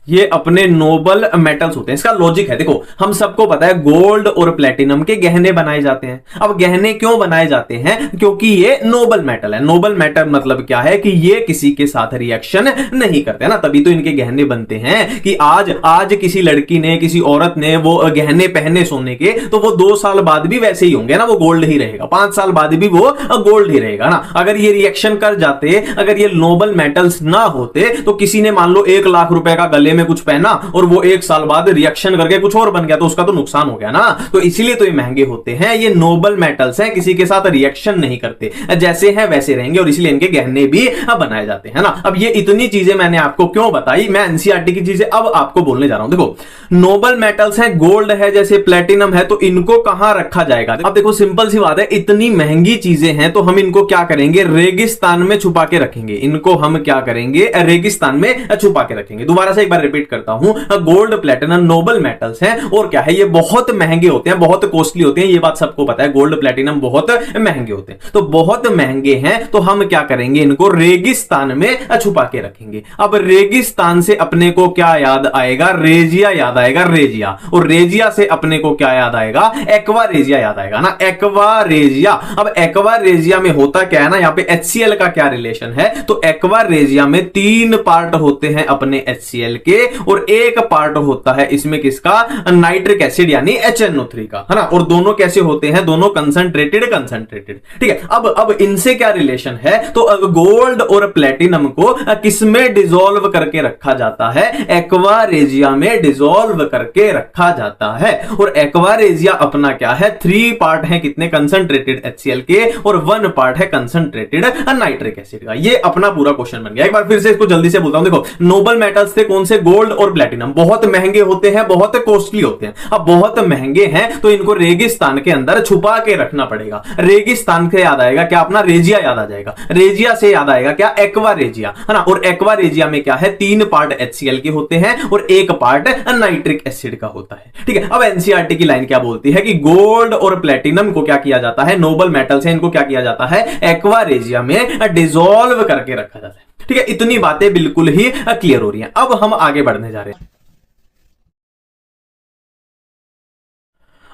ये अपने नोबल मेटल्स होते हैं। इसका लॉजिक है, देखो हम सबको पता है गोल्ड और प्लेटिनम के गहने बनाए जाते हैं। अब गहने क्यों बनाए जाते हैं, क्योंकि ये नोबल मेटल है। नोबल मेटल मतलब क्या है कि ये किसी के साथ रिएक्शन नहीं करते, है ना, तभी तो इनके गहने बनते हैं। कि आज किसी लड़की ने, किसी औरत ने वो गहने पहने सोने के, तो वो 2 साल बाद भी वैसे ही होंगे ना, वो गोल्ड ही रहेगा, 5 साल बाद भी वो गोल्ड ही रहेगा ना। अगर ये रिएक्शन कर जाते, अगर ये नोबल मेटल्स ना होते, तो किसी ने मान लो 1 लाख रुपए का गले में कुछ पहना और वो 1 साल बाद रिएक्शन करके कुछ और बन गया, तो उसका तो नुकसान हो गया ना। तो इसीलिए तो ये महंगे होते हैं, ये नोबल मेटल्स हैं, किसी के साथ रिएक्शन नहीं करते, जैसे हैं वैसे रहेंगे, और इसलिए इनके गहने भी बनाए जाते हैं ना। अब ये इतनी चीजें मैंने आपको क्यों बताई, मैं एनसीईआरटी की चीजें अब आपको बोलने जा रहा हूं। देखो नोबल मेटल्स हैं, गोल्ड है, जैसे प्लेटिनम है, तो इनको कहां रखा जाएगा। अब देखो सिंपल सी बात है, इतनी महंगी चीजें हैं, तो हम इनको क्या करेंगे, रेगिस्तान में छुपा के रखेंगे। इनको हम क्या करेंगे, रेगिस्तान में छुपा के रखेंगे। दोबारा से एक बार रिपीट करता हूं, गोल्ड प्लेटिनम नोबल मेटल्स हैं, और क्या है, ये बहुत महंगे होते हैं, बहुत कॉस्टली होते हैं, ये बात सबको पता है, गोल्ड प्लेटिनम बहुत महंगे होते हैं। तो बहुत महंगे हैं, तो हम क्या करेंगे, इनको रेगिस्तान में छुपा के रखेंगे। अब रेगिस्तान से अपने को क्या याद आएगा, रेजिया याद आएगा, रेजिया, और रेजिया से अपने को क्या याद आएगा, एक्वा रेजिया याद आएगा ना, एक्वा रेजिया। अब एक्वा रेजिया में होता क्या है ना, यहां पे HCl का क्या रिलेशन है, तो एक्वा रेजिया में 3 पार्ट होते हैं अपने HCl के, और एक पार्ट होता है इसमें किसका, नाइट्रिक एसिड यानी HNO3 का, है ना। और दोनों कैसे होते हैं, दोनों कंसंट्रेटेड। ठीक है, अब इनसे क्या रिलेशन है, तो गोल्ड और प्लेटिनम को किसमें डिसॉल्व करके रखा जाता है, एक्वा रेजिया में डिसॉल्व करके रखा जाता है। और एक्वा रेजिया अपना क्या है, 3 पार्ट है, कितने, कंसंट्रेटेड HCl के, और 1 पार्ट है कंसंट्रेटेड नाइट्रिक एसिड का। ये अपना पूरा क्वेश्चन बन गया। एक बार फिर से इसको जल्दी से बोलता हूं। देखो नोबल मेटल्स थे कौन से, गोल्ड और प्लेटिनम, बहुत महंगे होते हैं, बहुत कॉस्टली होते हैं। अब बहुत महंगे हैं तो इनको रेगिस्तान के अंदर छुपा के रखना पड़ेगा। रेगिस्तान से याद आएगा क्या, अपना रेजिया याद आ जाएगा, रेजिया से याद आएगा क्या, एक्वा रेजिया, है ना। और एक्वा रेजिया में क्या है, 3 पार्ट HCl के होते हैं और 1 पार्ट नाइट्रिक एसिड का होता है। ठीक है, अब एनसीईआरटी की लाइन क्या बोलती है कि गोल्ड और प्लेटिनम को क्या किया जाता है, नोबल मेटल्स हैं, इनको क्या किया जाता है, एक्वा रेजिया में डिसॉल्व करके रखा जाता है। ठीक है, इतनी बातें बिल्कुल ही क्लियर हो रही हैं। अब हम आगे बढ़ने जा रहे हैं।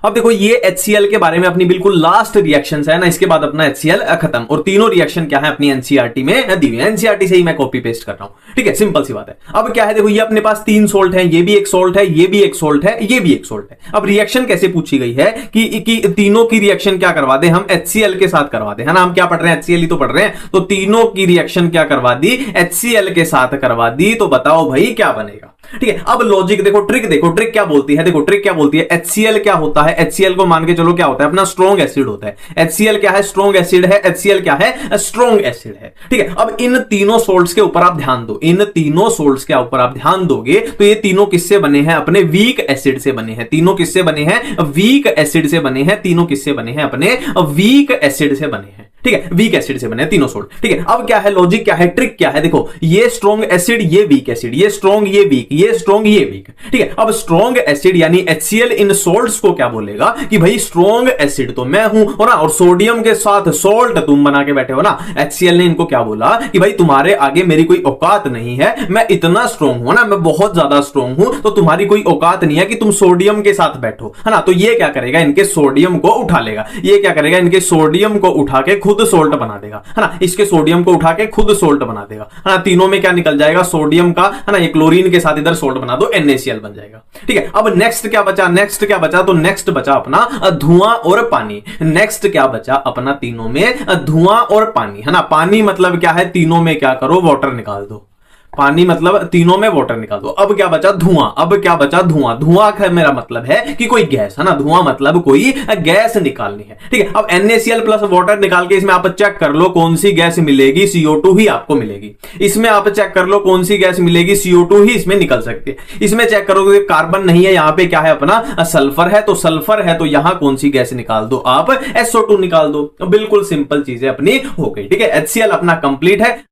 अब देखो ये HCl के बारे में अपनी बिल्कुल लास्ट रिएक्शंस है ना, इसके बाद अपना HCl खत्म, और तीनों रिएक्शन क्या है अपनी एनसीईआरटी में दी हुई है, एनसीईआरटी से ही मैं कॉपी पेस्ट कर रहा हूं। ठीक है, सिंपल सी बात है। अब क्या है, देखो ये अपने पास 3 सोल्ट है, ये भी एक सोल्ट है, ये भी एक सोल्ट है, ये भी एक सोल्ट है। अब रिएक्शन कैसे पूछी गई है कि तीनों की रिएक्शन क्या करवा दे, हम HCl के साथ करवा दे, है ना। हम क्या पढ़ रहे हैं, HCl ही तो पढ़ रहे हैं, तो तीनों की रिएक्शन क्या करवा दी, HCl के साथ करवा दी। तो बताओ भाई क्या बनेगा। ठीक है, अब लॉजिक देखो, ट्रिक क्या बोलती है, देखो ट्रिक क्या बोलती है, HCl क्या होता है, HCl को मान के चलो क्या होता है, अपना स्ट्रॉन्ग एसिड होता है। HCl क्या है, स्ट्रॉन्ग एसिड है, HCl क्या है, स्ट्रॉन्ग एसिड है। ठीक है, अब इन तीनों सोल्ट्स के ऊपर आप ध्यान दो, इन तीनों सोल्ट्स के ऊपर आप ध्यान दोगे तो ये तीनों किससे बने हैं, अपने वीक एसिड से बने हैं। तीनों किससे बने हैं, वीक एसिड से बने हैं। तीनों किससे बने हैं, अपने वीक एसिड से बने हैं। ठीक है, वीक एसिड से बने तीनों सोल्ट। ठीक है, अब क्या है, लॉजिक क्या है, ट्रिक क्या है, देखो ये स्ट्रॉन्ग एसिड, ये वीक एसिड, ये स्ट्रॉन्ग, ये वीक, ये स्ट्रॉन्ग, ये वीक। ठीक है, अब स्ट्रॉन्ग एसिड यानी HCl इन सोल्ट्स को क्या बोलेगा कि भाई स्ट्रॉन्ग एसिड तो मैं हूं, और ना, और सोडियम के साथ सोल्ट तुम बना के बैठे हो ना। HCl ने इनको क्या बोला कि भाई तुम्हारे आगे मेरी कोई औकात नहीं है, मैं इतना स्ट्रॉन्ग हूं ना, मैं बहुत ज्यादा स्ट्रॉन्ग हूं, तो तुम्हारी कोई औकात नहीं है कि तुम सोडियम के साथ बैठो, है ना। तो ये क्या करेगा, इनके सोडियम को उठा लेगा, ये क्या करेगा, इनके सोडियम को उठा के खुद सोल्ट बना देगा, है ना। इसके सोडियम को उठा के खुद सोल्ट बना देगा, है ना। तीनों में क्या निकल जाएगा, सोडियम का, है ना, ये क्लोरीन के साथ इधर अंदर सोल्ट बना दो, NaCl बन जाएगा। ठीक है, अब नेक्स्ट क्या बचा, नेक्स्ट क्या बचा, तो नेक्स्ट बचा अपना धुआं और पानी। नेक्स्ट क्या बचा अपना तीनों में, धुआं और पानी, है ना। पानी मतलब क्या है, तीनों में क्या करो, वाटर निकाल दो। पानी मतलब तीनों में वाटर निकाल दो। अब क्या बचा, धुआं। अब क्या बचा, धुआं। धुआं का मेरा मतलब है कि कोई गैस, है ना। धुआं मतलब कोई गैस निकालनी है। ठीक है, अब NaCl प्लस वाटर निकाल के इसमें आप चेक कर लो कौन सी गैस मिलेगी, CO2 ही आपको मिलेगी। इसमें आप चेक कर लो कौन सी गैस मिलेगी, CO2 ही इसमें निकल सकती है। इसमें चेक करोगे कार्बन नहीं है, यहां पे क्या है अपना सल्फर है, तो सल्फर है तो यहां कौन सी गैस निकाल दो, आप SO2 निकाल दो। बिल्कुल सिंपल चीजें अपनी हो गई। ठीक है, HCl अपना कंप्लीट है।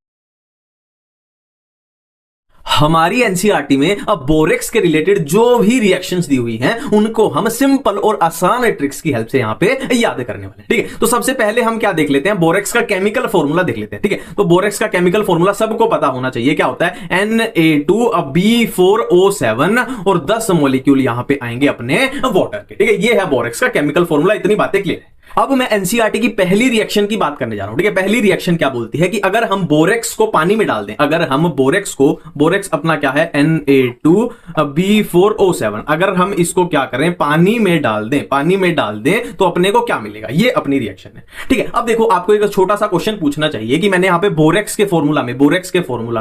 हमारी एनसीईआरटी में अब बोरेक्स के रिलेटेड जो भी रिएक्शंस दी हुई हैं उनको हम सिंपल और आसान ट्रिक्स की हेल्प से यहां पे याद करने वाले हैं। ठीक है, तो सबसे पहले हम क्या देख लेते हैं, बोरेक्स का केमिकल फॉर्मूला देख लेते हैं। ठीक है, तो बोरेक्स का केमिकल फॉर्मूला सबको पता होना चाहिए, क्या होता है, Na2B4O7 और 10 मॉलिक्यूल यहां पे आएंगे अपने वाटर के। ठीक है, ये है बोरेक्स का केमिकल फॉर्मूला, इतनी बातें क्लियर है। अब मैं एनसीईआरटी की पहली रिएक्शन की बात करने जा रहा हूं। ठीक है, पहली रिएक्शन क्या बोलती है कि अगर हम बोरेक्स को पानी में डाल दें, अगर हम बोरेक्स अपना क्या है Na2B4O7, अगर हम इसको क्या करें, पानी में डाल दें तो अपने को क्या मिलेगा, ये अपनी रिएक्शन है। ठीक है, अब देखो आपको एक छोटा सा क्वेश्चन पूछना चाहिए कि मैंने यहां पे बोरेक्स के फॉर्मूला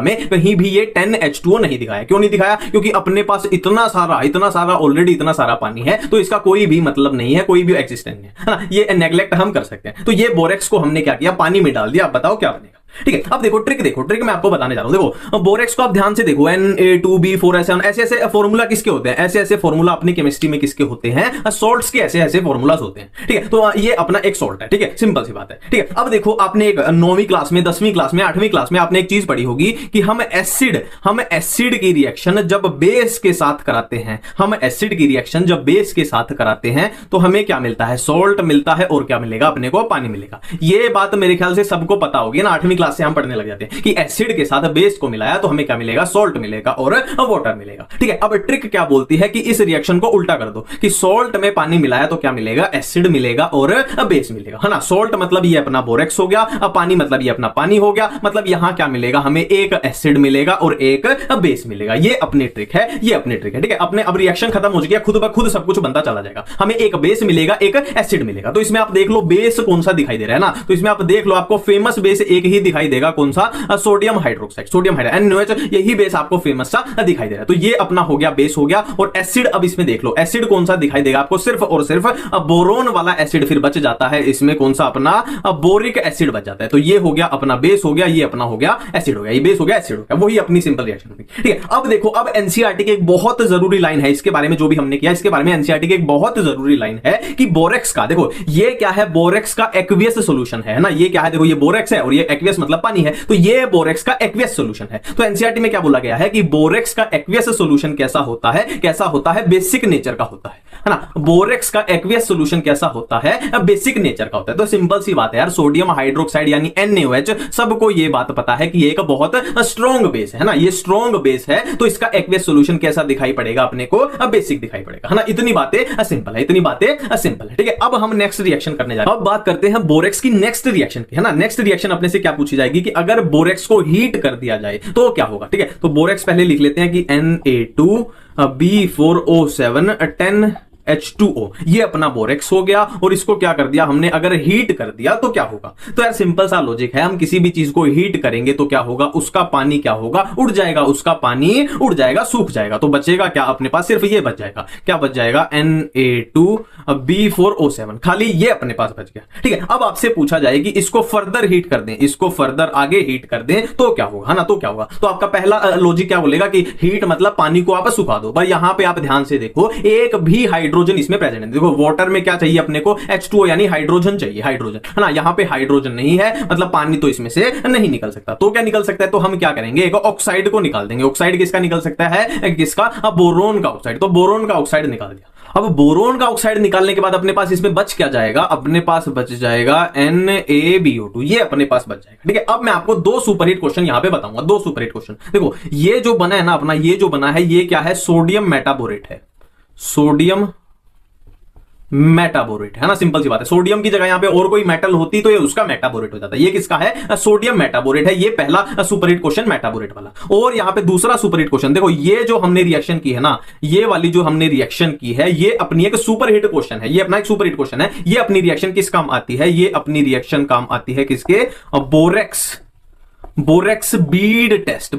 में कहीं भी ये 10H2O नहीं दिखाया। क्यों नहीं दिखाया, क्योंकि अपने पास इतना सारा ऑलरेडी इतना सारा पानी है, तो इसका कोई भी मतलब नहीं है, कोई भी एक्सिस्टेंस नहीं है ना। ये नेगलेक्ट हम कर सकते हैं। तो ये बोरेक्स को हमने क्या किया, पानी में डाल दिया। अब बताओ क्या बनेगा। ठीक है, अब देखो ट्रिक मैं आपको बताने जा रहा हूं। देखो बोरेक्स को आप ध्यान से देखो, Na2B4O7 ऐसे फॉर्मूला किसके होते हैं, ऐसे फॉर्मूला अपनी केमिस्ट्री में किसके होते हैं, सॉल्ट्स के ऐसे फॉर्मूलाज होते हैं। ठीक है, तो ये अपना एक सॉल्ट है। ठीक है, सिंपल सी बात है। ठीक है, अब देखो आपने एक 9वीं क्लास में, 10वीं क्लास में, 8वीं क्लास में आपने एक चीज पढ़ी होगी कि हम एसिड की रिएक्शन जब बेस के साथ कराते हैं, तो हमें क्या मिलता है, सॉल्ट मिलता है, और क्या मिलेगा अपने को, पानी मिलेगा। ये बात मेरे ख्याल से सबको पता होगी ना, 8वीं क्लास से हम पढ़ने लग जाते हैं कि एसिड के साथ बेस को मिलाया तो हमें क्या मिलेगा, सॉल्ट मिलेगा और वाटर मिलेगा। ठीक है, अब ट्रिक क्या बोलती है कि इस रिएक्शन को उल्टा कर दो कि सॉल्ट में पानी मिलाया तो क्या मिलेगा, एसिड मिलेगा और बेस मिलेगा, है ना। सॉल्ट मतलब ये अपना बोरेक्स हो गया, अब पानी मतलब ये अपना पानी हो गया, मतलब यहां क्या मिलेगा, हमें एक एसिड मिलेगा और एक बेस मिलेगा। ये अपनी ट्रिक है। ठीक है, अपने अब रिएक्शन खत्म हो गया, खुद ब खुद सब कुछ बनता चला जाएगा। हमें एक बेस मिलेगा, एक एसिड मिलेगा। तो इसमें आप देख लो बेस कौन सा दिखाई दे रहा है ना, तो इसमें आप देख लो आपको फेमस बेस एक ही दिखाई देगा, कौन सा, सोडियम हाइड्रोक्साइड, NaOH, यही बेस आपको फेमस सा दिखाई दे रहा है। तो ये अपना हो गया, बेस हो गया। और एसिड, अब इसमें देख लो एसिड कौन सा दिखाई देगा आपको, सिर्फ और सिर्फ बोरोन वाला एसिड फिर बच जाता है। इसमें कौन सा, अपना बोरिक एसिड बच जाता है। तो ये हो गया अपना बेस हो गया, ये अपना हो गया एसिड हो गया, ये बेस हो गया, एसिड हो गया। वही अपनी सिंपल रिएक्शन होगी। ठीक है, अब देखो, अब एनसीईआरटी की एक बहुत जरूरी लाइन है, इसके बारे में जो भी हमने किया, इसके बारे में एनसीईआरटी की एक बहुत जरूरी लाइन है कि बोरेक्स का, देखो ये क्या है, बोरेक्स का एक्वियस सॉल्यूशन है ना। ये क्या है, देखो ये बोरेक्स है और ये एक्वियस मतलब पानी है, तो ये बोरेक्स का एक्वियस सॉल्यूशन है। तो एनसीईआरटी में क्या बोला गया है कि बोरेक्स का एक्वियस सॉल्यूशन कैसा होता है, बेसिक नेचर का होता है ना। बोरेक्स का एक्वियस सॉल्यूशन कैसा होता है, बेसिक नेचर का होता है। तो सिंपल सी बात है यार, सोडियम हाइड्रोक्साइड यानी NaOH, सबको ये बात पता है कि ये एक बहुत स्ट्रॉन्ग बेस है ना, ये स्ट्रॉन्ग बेस है। तो इसका एक्वियस सॉल्यूशन कैसा दिखाई पड़ेगा अपने को, बेसिक दिखाई पड़ेगा, है ना। इतनी बातें सिंपल है। ठीक है, अब हम नेक्स्ट रिएक्शन करने जा रहे हैं। अब बात करते हैं बोरेक्स की नेक्स्ट रिएक्शन की, है ना। नेक्स्ट रिएक्शन अपने से क्या पूछी जाएगी कि अगर बोरेक्स को हीट कर दिया जाए तो क्या होगा। ठीक है, तो बोरेक्स पहले लिख लेते हैं कि Na2B4O7 10H2O, ये अपना बोरेक्स हो गया। और इसको क्या कर दिया हमने, अगर हीट कर दिया तो क्या होगा। तो यार सिंपल सा लॉजिक है, हम किसी भी चीज को हीट करेंगे तो क्या होगा, उसका पानी क्या होगा, उड़ जाएगा, उसका पानी उड़ जाएगा, सूख जाएगा। तो बचेगा क्या अपने पास, सिर्फ ये बच जाएगा, क्या बच जाएगा, Na2B4O7, खाली ये अपने पास बच गया। ठीक है, अब आपसे पूछा जाए कि इसको फर्दर हीट कर दें, इसको फर्दर आगे हीट कर दें तो क्या होगा, है ना। तो क्या होगा, तो आपका पहला लॉजिक क्या बोलेगा कि हीट मतलब पानी को आप सुखा दो। पर यहां पे आप ध्यान से देखो, एक भी हाइड्रोजन इसमें प्रेजेंट है। देखो वाटर में क्या चाहिए अपने को, H2O यानी हाइड्रोजन चाहिए, हाइड्रोजन, है ना। यहां पे हाइड्रोजन नहीं है, मतलब पानी तो इसमें से नहीं निकल सकता। तो क्या निकल सकता है, तो हम क्या करेंगे, एक ऑक्साइड को निकाल देंगे। ऑक्साइड किसका निकल सकता है, किसका, बोरोन का ऑक्साइड। तो बोरोन का ऑक्साइड निकाल दिया। अब बोरोन का ऑक्साइड निकालने के बाद अपने पास इसमें बच क्या जाएगा, अपने पास बच जाएगा NaBO2, ये अपने पास बच जाएगा। ठीक है, अब मैं आपको दो सुपरहिट क्वेश्चन यहां पे बताऊंगा, दो सुपरहिट क्वेश्चन। देखो ये जो बना है ना अपना, ये जो बना है ये क्या है, सोडियम मेटाबोरेट है, सोडियम मेटाबोरेट है ना, सिंपल सी बात है। सोडियम की जगह यहां पे और कोई मेटल होती तो ये उसका मेटाबोरेट हो जाता। ये किसका है? सोडियम मेटाबोरेट है। ये पहला सुपरहिट क्वेश्चन मेटाबोरेट वाला। और यहां पे दूसरा सुपरहिट क्वेश्चन देखो, ये जो हमने रिएक्शन की है ना, ये वाली जो हमने रिएक्शन की है, ये अपनी एक सुपरहिट क्वेश्चन है। ये अपना एक सुपरहिट क्वेश्चन है। ये अपनी रिएक्शन किस काम आती है? ये अपनी रिएक्शन काम आती है किसके? Borax bead test.